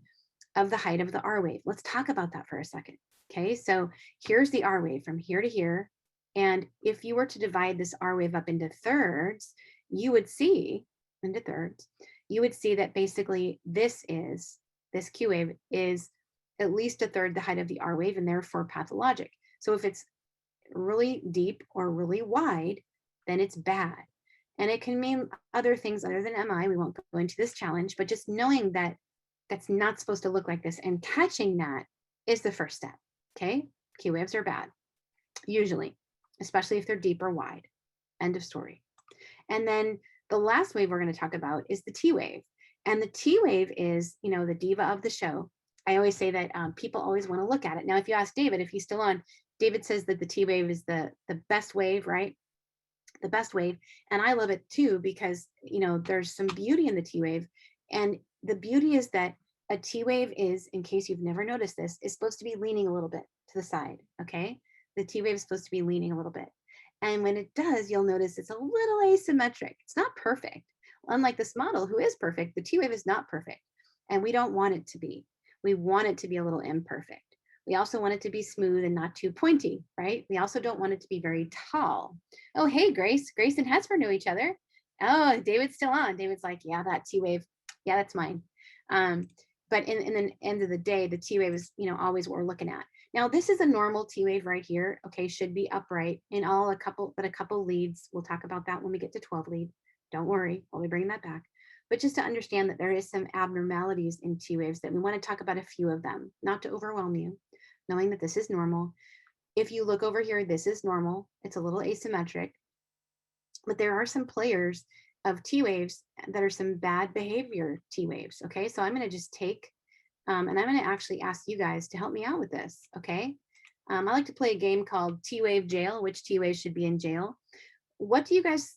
of the height of the R wave. Let's talk about that for a second. Okay, so here's the R wave from here to here. And if you were to divide this R wave up into thirds, you would see, you would see that basically this Q wave is at least a third the height of the R wave, and therefore pathologic. So if it's really deep or really wide, then it's bad. And it can mean other things other than MI. We won't go into this challenge, but just knowing that that's not supposed to look like this and catching that is the first step. Okay, Q waves are bad, usually, especially if they're deep or wide. End of story. And then the last wave we're going to talk about is the T wave. And the T wave is, you know, the diva of the show. I always say that people always want to look at it. Now, if you ask David, if he's still on, David says that the T wave is the best wave, right? The best wave. And I love it too, because, you know, there's some beauty in the T wave. And the beauty is that a T wave is, in case you've never noticed this, is supposed to be leaning a little bit to the side, okay? The T wave is supposed to be leaning a little bit. And when it does, you'll notice it's a little asymmetric. It's not perfect. Unlike this model, who is perfect, the T wave is not perfect. And we don't want it to be. We want it to be a little imperfect. We also want it to be smooth and not too pointy, right? We also don't want it to be very tall. Oh, hey, Grace. Grace and Hesper know each other. Oh, David's still on. David's like, yeah, that T wave, yeah, that's mine. But in the end of the day, the T wave is, you know, always what we're looking at. Now, this is a normal T wave right here. Okay, should be upright in all a couple leads. We'll talk about that when we get to 12 lead. Don't worry, I'll be bringing that back. But just to understand that there is some abnormalities in T waves that we want to talk about a few of them, not to overwhelm you, knowing that this is normal. If you look over here, this is normal. It's a little asymmetric, but there are some players of T waves that are some bad behavior T waves. Okay, so I'm going to just take, and I'm going to actually ask you guys to help me out with this. Okay, I like to play a game called T wave jail, which T wave should be in jail. What do you guys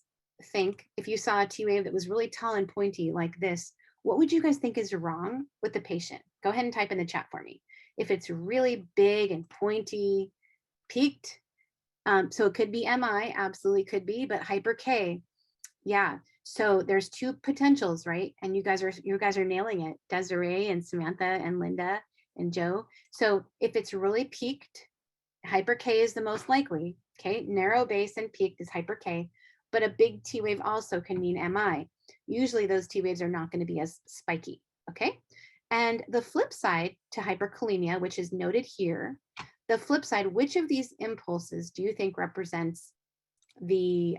think if you saw a T wave that was really tall and pointy like this? What would you guys think is wrong with the patient? Go ahead and type in the chat for me. If it's really big and pointy, peaked, so it could be MI, absolutely could be, but hyper K, yeah. So there's two potentials, right? And you guys are nailing it, Desiree and Samantha and Linda and Joe. So if it's really peaked, hyper K is the most likely. Okay, narrow base and peaked is hyper K, but a big T wave also can mean MI. Usually those T waves are not going to be as spiky. Okay. And the flip side to hyperkalemia, which is noted here, the flip side, which of these impulses do you think represents the,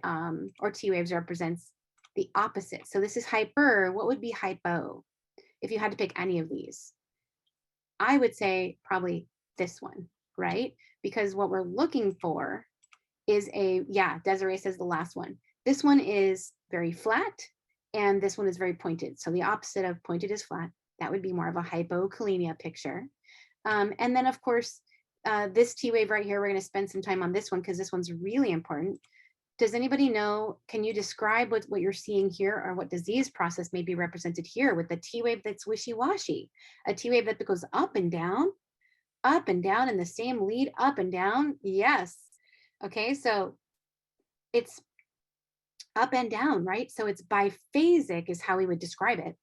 or T waves represents the opposite? So this is hyper, what would be hypo if you had to pick any of these? I would say probably this one, right? Because what we're looking for is yeah, Desiree says the last one. This one is very flat and this one is very pointed. So the opposite of pointed is flat. That would be more of a hypokalemia picture. And then of course, this T wave right here, we're gonna spend some time on this one because this one's really important. Does anybody know, can you describe what you're seeing here or what disease process may be represented here with the T wave that's wishy-washy? A T wave that goes up and down in the same lead, up and down, yes. Okay, so it's up and down, right? So it's biphasic is how we would describe it,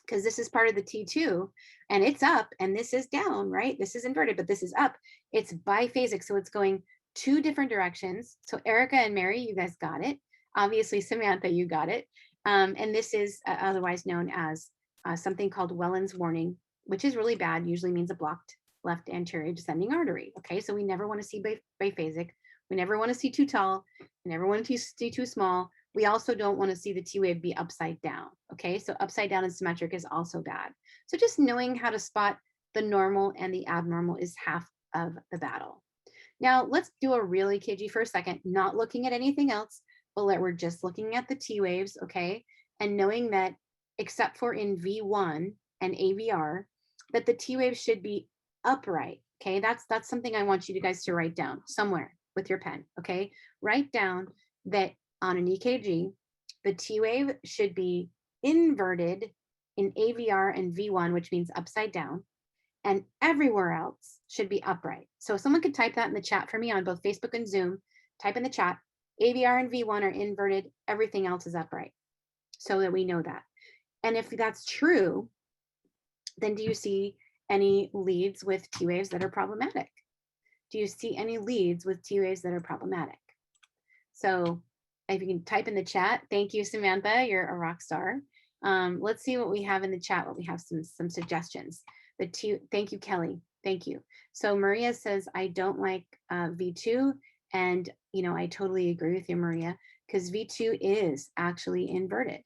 because this is part of the T2 and it's up and this is down, right? This is inverted, but this is up. It's biphasic, so it's going two different directions. So Erica and Mary, you guys got it. Obviously, Samantha, you got it. And this is otherwise known as something called Welland's warning, which is really bad, usually means a blocked left anterior descending artery. Okay, so we never want to see biphasic. We never want to see too tall. We never want to see too small. We also don't want to see the T wave be upside down. Okay, so upside down and symmetric is also bad. So just knowing how to spot the normal and the abnormal is half of the battle. Now let's do a real EKG for a second, not looking at anything else, but we're just looking at the T waves, okay? And knowing that except for in V1 and AVR, that the T wave should be upright, okay? That's something I want you guys to write down somewhere with your pen, okay? Write down that on an EKG, the T wave should be inverted in AVR and V1, which means upside down, and everywhere else should be upright. So if someone could type that in the chat for me on both Facebook and Zoom, type in the chat, AVR and V1 are inverted, everything else is upright, so that we know that. And if that's true, then do you see any leads with T waves that are problematic? Do you see any leads with T waves that are problematic? So if you can type in the chat, thank you, Samantha, you're a rock star. Let's see what we have in the chat, what we have some suggestions. Thank you, Kelly, thank you. So Maria says, I don't like V2, and I totally agree with you, Maria, because V2 is actually inverted,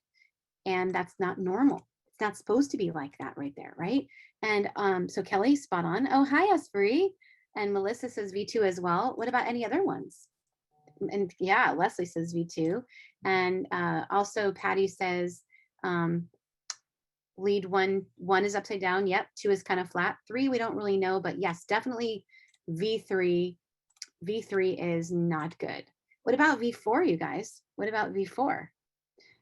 and that's not normal. It's not supposed to be like that right there, right? And so Kelly, spot on. Oh, hi, Esprit. And Melissa says V2 as well. What about any other ones? And yeah, Leslie says V2. And also Patty says lead one is upside down. Yep, 2 is kind of flat. 3, we don't really know, but yes, definitely V3. V3 is not good. What about V4, you guys? What about V4?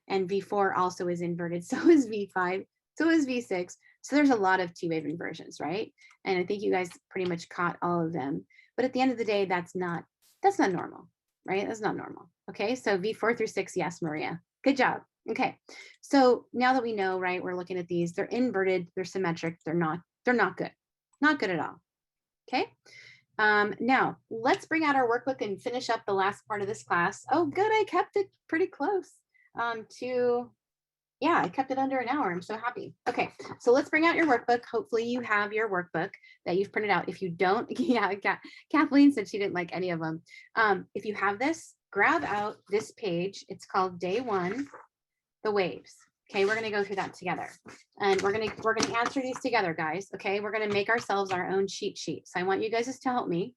And V4 also is inverted. So is V5. So is V6. So there's a lot of T wave inversions, right? And I think you guys pretty much caught all of them. But at the end of the day, that's not normal, right? That's not normal. Okay, so V4 through 6, yes, Maria. Good job. Okay, so now that we know, right, we're looking at these, they're inverted, they're symmetric, they're not good. Not good at all. Okay. Now let's bring out our workbook and finish up the last part of this class. Oh, good, I kept it pretty close yeah, I kept it under an hour. I'm so happy. Okay, so let's bring out your workbook. Hopefully you have your workbook that you've printed out. If you don't, yeah, Kathleen said she didn't like any of them. If you have this, grab out this page. It's called Day 1, the waves. Okay, we're gonna go through that together. And we're gonna answer these together, guys. Okay, we're gonna make ourselves our own cheat sheet. So I want you guys to help me.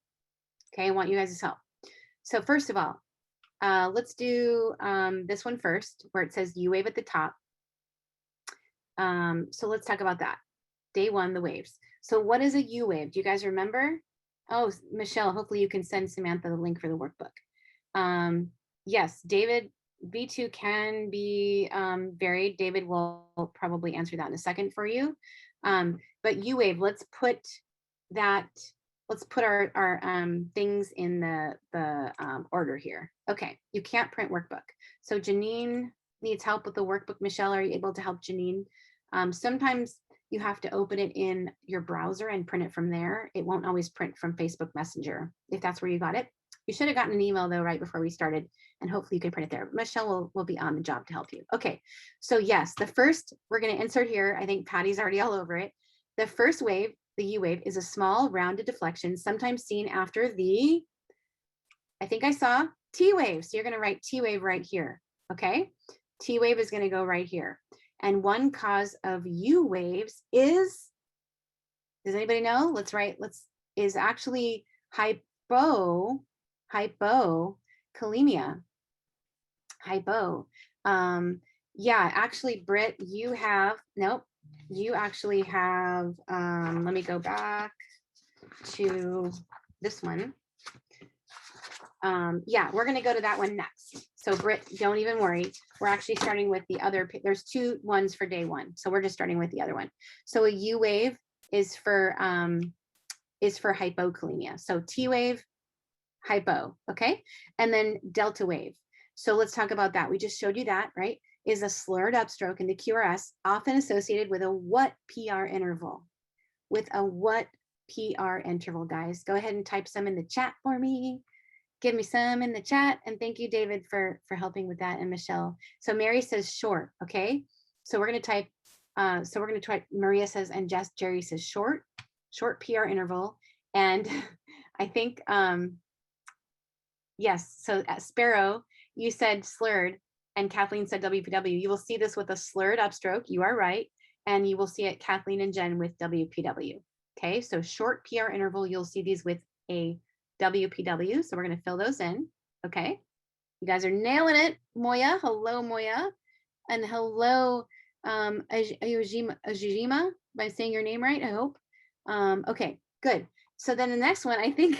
Okay, I want you guys to help. So first of all, let's do this one first, where it says U wave at the top. So let's talk about that. Day 1, the waves. So what is a U wave? Do you guys remember? Oh, Michelle, hopefully you can send Samantha the link for the workbook. Yes, David, V2 can be varied. David will probably answer that in a second for you. But U wave, let's put our things in the order here. Okay, you can't print workbook. So Janine needs help with the workbook. Michelle, are you able to help Janine? Sometimes you have to open it in your browser and print it from there. It won't always print from Facebook Messenger, if that's where you got it. You should have gotten an email though right before we started, and hopefully you can print it there. Michelle will be on the job to help you. Okay, so yes, the first we're going to insert here, I think Patty's already all over it. The first wave, the U wave, is a small rounded deflection, sometimes seen after the, I think I saw T wave. So you're going to write T wave right here. Okay, T wave is going to go right here. And one cause of U waves is Does anybody know? Let's write, is actually hypokalemia. Hypo. Yeah, actually, Britt, you have, nope, you actually have, let me go back to this one. Yeah, we're going to go to that one next. So Britt, don't even worry. We're actually starting with the other, there's 2 ones for day 1. So we're just starting with the other one. So a U wave is for hypokalemia. So T wave, hypo, okay? And then delta wave. So let's talk about that. We just showed you that, right? Is a slurred upstroke in the QRS, often associated with a what PR interval? With a what PR interval, guys? Go ahead and type some in the chat for me. Give me some in the chat. And thank you, David, for helping with that, and Michelle. So Mary says short, okay? So we're gonna type, Maria says, and Jerry says short PR interval. And I think, yes, so Sparrow, you said slurred, and Kathleen said WPW. You will see this with a slurred upstroke, you are right, and you will see it, Kathleen and Jen, with WPW. Okay, so short PR interval, you'll see these with a WPW, so we're gonna fill those in, okay? You guys are nailing it. Moya, hello Moya, and hello Ajima, am I saying your name right, I hope? Okay, good. So then the next one, I think,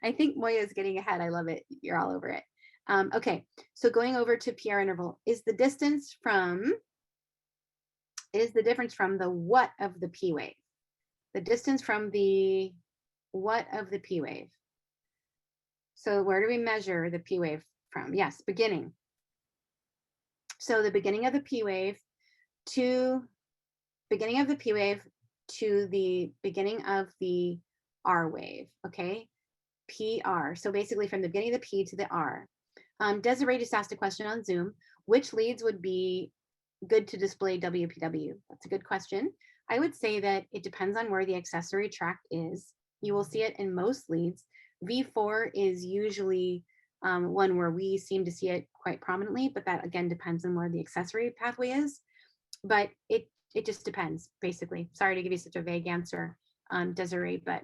I think Moya is getting ahead. I love it. You're all over it. Okay, so going over to PR interval, is the difference from the what of the P wave? The distance from the what of the P wave? So where do we measure the P wave from? Yes, beginning. So the beginning of the P wave to the beginning of the R wave, okay? PR, so basically from the beginning of the P to the R. Desiree just asked a question on Zoom, which leads would be good to display WPW? That's a good question. I would say that it depends on where the accessory tract is. You will see it in most leads. V4 is usually one where we seem to see it quite prominently, but that again depends on where the accessory pathway is. But it just depends, basically. Sorry to give you such a vague answer, Desiree, but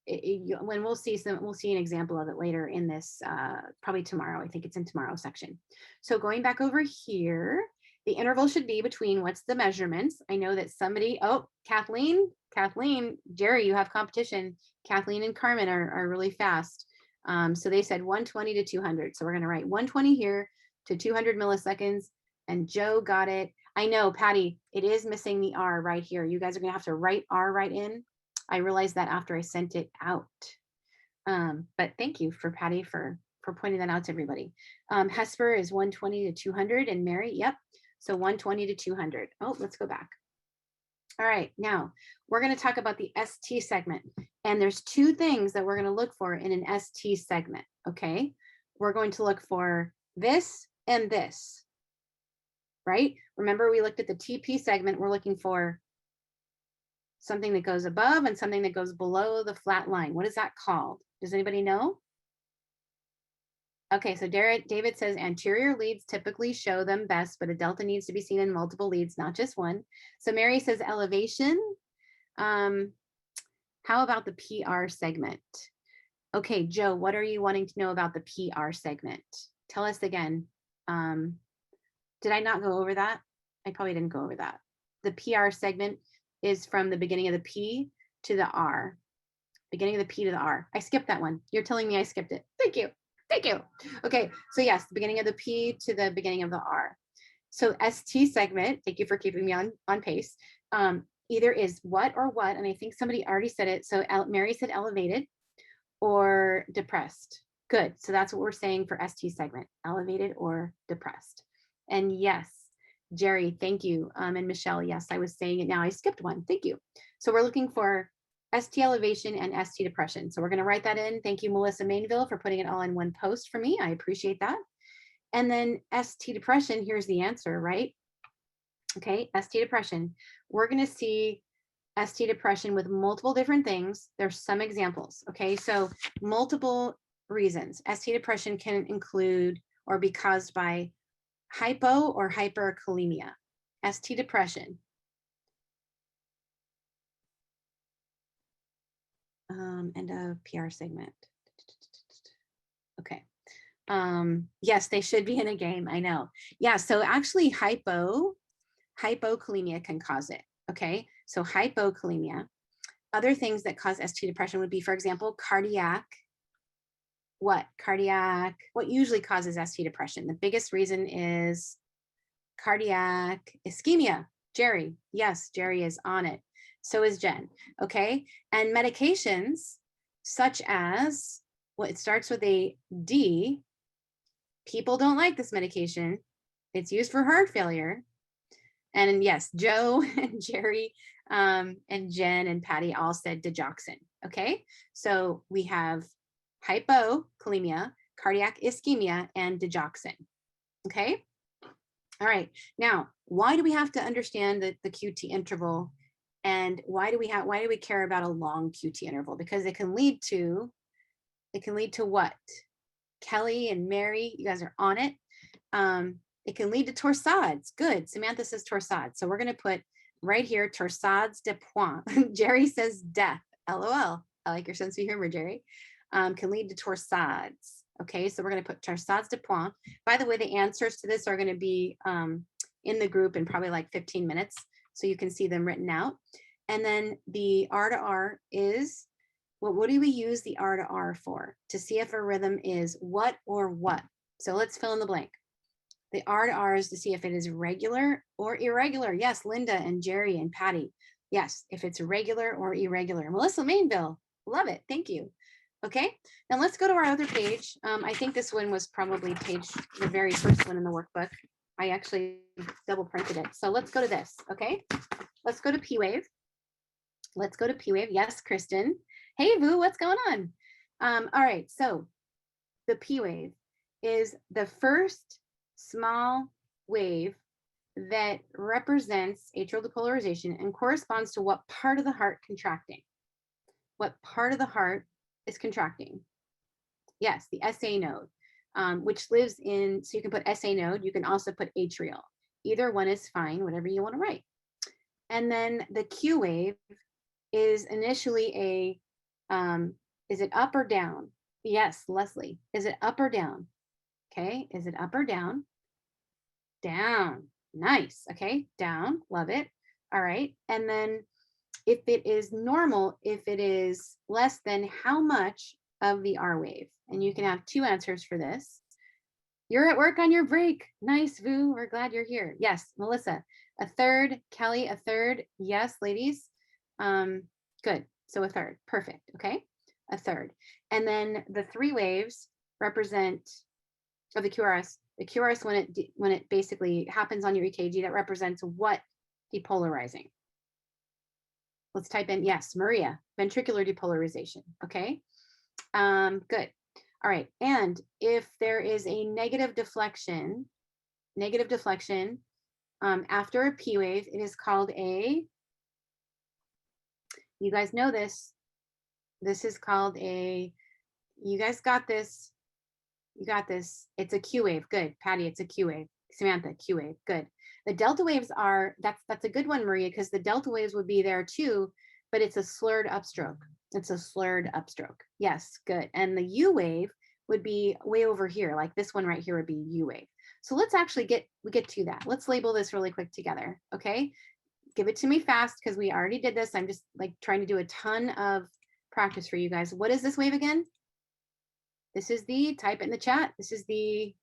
when we'll see an example of it later in this, probably tomorrow. I think it's in tomorrow's section. So going back over here, the interval should be between what's the measurements. I know that somebody, oh, Kathleen, Jerry, you have competition. Kathleen and Carmen are really fast. So they said 120 to 200. So we're going to write 120 here to 200 milliseconds. And Joe got it. I know, Patty, it is missing the R right here. You guys are going to have to write R right in. I realized that after I sent it out. But thank you for Patty for pointing that out to everybody. Hesper is 120 to 200, and Mary, yep. So 120 to 200. Oh, let's go back. All right, now we're going to talk about the ST segment. And there's 2 things that we're going to look for in an ST segment, okay? We're going to look for this and this, right? Remember, we looked at the TP segment. We're looking for something that goes above and something that goes below the flat line. What is that called? Does anybody know? Okay, so David says anterior leads typically show them best, but a delta needs to be seen in multiple leads, not just one. So Mary says elevation. How about the PR segment? Okay, Joe, what are you wanting to know about the PR segment? Tell us again. Did I not go over that? I probably didn't go over that. The PR segment is from the beginning of the P to the R. Beginning of the P to the R. I skipped that one. You're telling me I skipped it. Thank you. Thank you. Okay, so yes, the beginning of the P to the beginning of the R. So ST segment, thank you for keeping me on pace, either is what or what, and I think somebody already said it. So Mary said elevated or depressed. Good, so that's what we're saying for ST segment, elevated or depressed. And yes, Jerry, thank you. And Michelle, yes, I was saying it now. I skipped one. Thank you. So we're looking for ST elevation and ST depression. So we're going to write that in. Thank you, Melissa Mainville, for putting it all in one post for me. I appreciate that. And then ST depression, here's the answer, right? Okay, ST depression. We're going to see ST depression with multiple different things. There's some examples. Okay, so multiple reasons. ST depression can include or be caused by hypo or hyperkalemia. ST depression. End of PR segment. Okay. Yes, they should be in a game. I know. Yeah. So actually, hypokalemia can cause it. Okay. So hypokalemia. Other things that cause ST depression would be, for example, cardiac. What usually causes ST depression? The biggest reason is cardiac ischemia. Jerry, yes, Jerry is on it. So is Jen. Okay. And medications such as, well, it starts with a D. People don't like this medication. It's used for heart failure. And yes, Joe and Jerry and Jen and Patty all said digoxin. Okay. So we have hypokalemia, cardiac ischemia, and digoxin. Okay. All right. Now, why do we have to understand the QT interval? And why do we care about a long QT interval? Because it can lead to what? Kelly and Mary, you guys are on it. It can lead to torsades. Good. Samantha says torsades. So we're going to put right here, torsades de points. Jerry says death. LOL. I like your sense of humor, Jerry. Can lead to torsades. Okay, so we're going to put torsades de points. By the way, the answers to this are going to be in the group in probably like 15 minutes. So you can see them written out. And then the R to R is, well, what do we use the R to R for? To see if a rhythm is what or what. So let's fill in the blank. The R to R is to see if it is regular or irregular. Yes, Linda and Jerry and Patty. Yes, if it's regular or irregular. Melissa Mainville, love it. Thank you. Okay, now let's go to our other page. I think this one was probably the very first one in the workbook. I actually double printed it. So let's go to this, okay? Let's go to P-Wave. Let's go to P-Wave. Yes, Kristen. Hey, Vu, what's going on? All right, so the P-Wave is the first small wave that represents atrial depolarization and corresponds to what part of the heart contracting? What part of the heart is contracting? Yes, the SA node, which lives in, so you can put SA node, you can also put atrial. Either one is fine, whatever you want to write. And then the Q wave is initially is it up or down? Yes, Leslie, is it up or down? Okay, is it up or down? Down, nice, okay, down, love it. All right, and then if it is normal, if it is less than how much of the R wave? And you can have two answers for this. You're at work on your break. Nice, Vu, we're glad you're here. Yes, Melissa, a third. Kelly, a third. Yes, ladies. Good, so a third, perfect, okay, a third. And then the three waves represent, of the QRS, when it basically happens on your EKG, that represents what depolarizing? Let's type in, yes, Maria, ventricular depolarization, okay? Good, all right, and if there is a negative deflection, after a P wave, it is called a, you guys know this is called a, you guys got this, it's a Q wave, good, Patty, it's a Q wave, Samantha, Q wave, good. The delta waves are, that's a good one, Maria, because the delta waves would be there too, but it's a slurred upstroke. It's a slurred upstroke. Yes, good. And the U wave would be way over here, like this one right here would be U wave. So let's actually get to that. Let's label this really quick together, okay? Give it to me fast because we already did this. I'm just like trying to do a ton of practice for you guys. What is this wave again? This is the, type it in the chat. This is the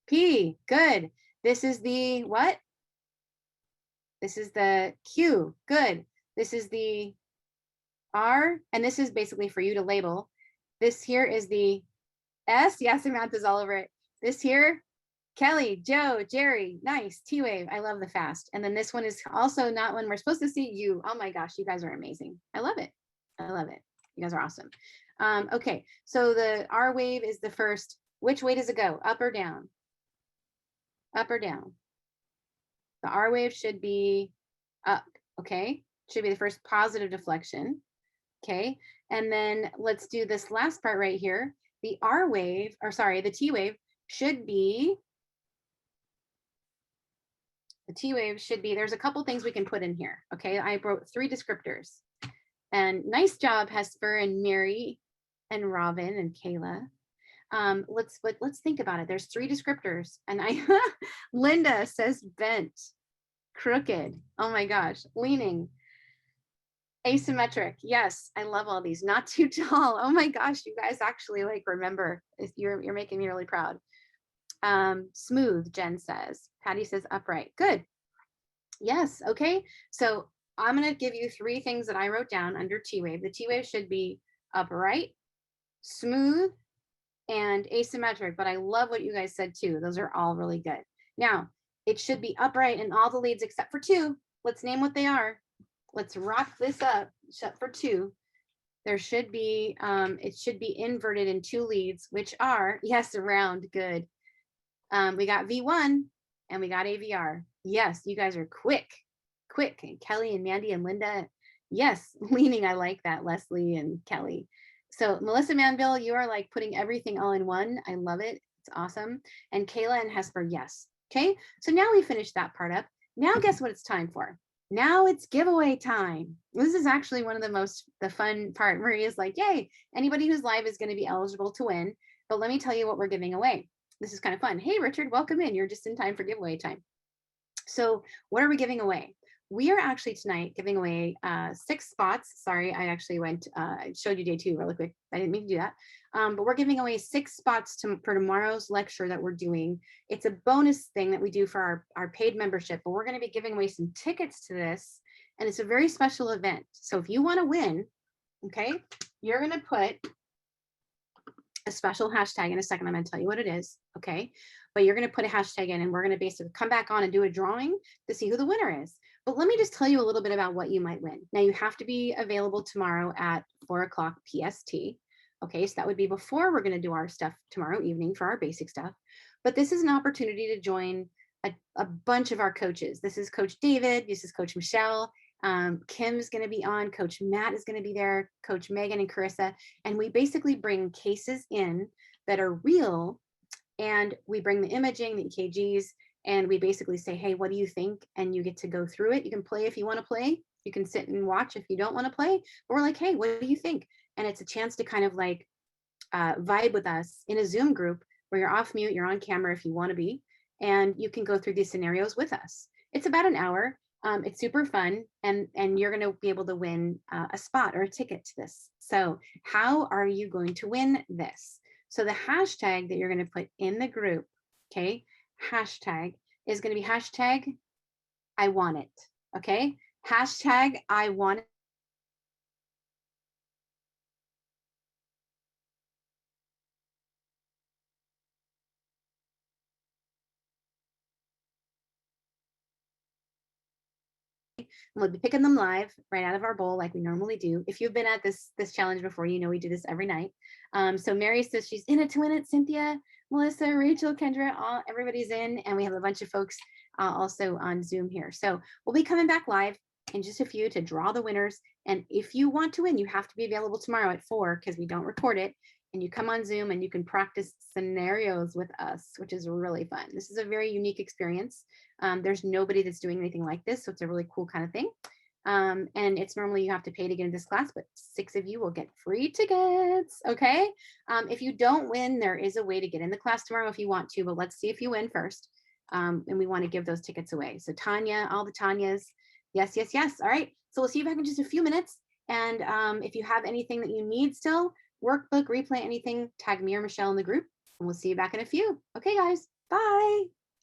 P, good. This is the what? This is the Q, good. This is the R, and this is basically for you to label. This here is the S, yes, Samantha's all over it. This here, Kelly, Joe, Jerry, nice, T wave, I love the fast. And then this one is also not when we're supposed to see you. Oh my gosh, you guys are amazing. I love it. I love it. You guys are awesome. Okay, so the R wave is the first. Which way does it go? Up or down? Up or down? The R wave should be up, okay? Should be the first positive deflection, okay? And then let's do this last part right here. The R wave, or sorry, the T wave should be, there's a couple things we can put in here, okay? I wrote 3 descriptors. And nice job, Hesper and Mary and Robin and Kayla. Let's think about it. There's 3 descriptors, and Linda says bent, crooked. Oh my gosh, leaning, asymmetric. Yes, I love all these. Not too tall. Oh my gosh, you guys actually like remember. You're making me really proud. Smooth, Jen says. Patty says upright. Good. Yes. Okay. So I'm going to give you 3 things that I wrote down under T-wave. The T-wave should be upright, smooth, and asymmetric, but I love what you guys said too. Those are all really good. Now, it should be upright in all the leads except for 2. Let's name what they are. Let's rock this up, except for 2. There should be, it should be inverted in 2 leads, which are, yes, around, good. We got V1 and we got AVR. Yes, you guys are quick. And Kelly and Mandy and Linda. Yes, leaning, I like that, Leslie and Kelly. So Melissa Manville, you are like putting everything all in one. I love it. It's awesome. And Kayla and Hesper, yes. Okay, so now we finished that part up. Now guess what it's time for? Now it's giveaway time. This is actually one of the fun part. Marie is like, yay, anybody who's live is going to be eligible to win. But let me tell you what we're giving away. This is kind of fun. Hey, Richard, welcome in. You're just in time for giveaway time. So what are we giving away? We are actually tonight giving away 6 spots. Sorry, I actually I showed you day 2 really quick. I didn't mean to do that. But we're giving away 6 spots for tomorrow's lecture that we're doing. It's a bonus thing that we do for our paid membership, but we're going to be giving away some tickets to this. And it's a very special event. So if you want to win, okay, you're going to put a special hashtag in a second. I'm going to tell you what it is. Okay. But you're going to put a hashtag in and we're going to basically come back on and do a drawing to see who the winner is. But let me just tell you a little bit about what you might win. Now you have to be available tomorrow at 4:00 PST. Okay. So that would be before we're going to do our stuff tomorrow evening for our basic stuff. But this is an opportunity to join a bunch of our coaches. This is Coach David. This is Coach Michelle. Kim's going to be on, Coach Matt is going to be there, Coach Megan and Carissa, and we basically bring cases in that are real, and we bring the imaging, the EKGs, and we basically say, hey, what do you think? And you get to go through it. You can play if you want to play. You can sit and watch if you don't want to play. But we're like, hey, what do you think? And it's a chance to kind of like vibe with us in a Zoom group where you're off mute, you're on camera if you want to be, and you can go through these scenarios with us. It's about an hour. It's super fun, and you're going to be able to win a spot or a ticket to this. So how are you going to win this? So the hashtag that you're going to put in the group, okay, hashtag is going to be hashtag I want it, okay? Hashtag I want it. We'll be picking them live right out of our bowl like we normally do. If you've been at this challenge before, you know we do this every night. So Mary says she's in it to win it. Cynthia, Melissa, Rachel, Kendra, everybody's in, and we have a bunch of folks also on Zoom here. So we'll be coming back live in just a few to draw the winners. And if you want to win, you have to be available tomorrow at 4 because we don't record it. And you come on Zoom and you can practice scenarios with us, which is really fun. This is a very unique experience. There's nobody that's doing anything like this, so it's a really cool kind of thing. And it's normally you have to pay to get in this class, but 6 of you will get free tickets, okay? If you don't win, there is a way to get in the class tomorrow if you want to, but let's see if you win first. And we want to give those tickets away. So Tanya, all the Tanyas, yes, yes, yes. All right, so we'll see you back in just a few minutes. And if you have anything that you need still, workbook, replay, anything, tag me or Michelle in the group, and we'll see you back in a few. Okay, guys, bye.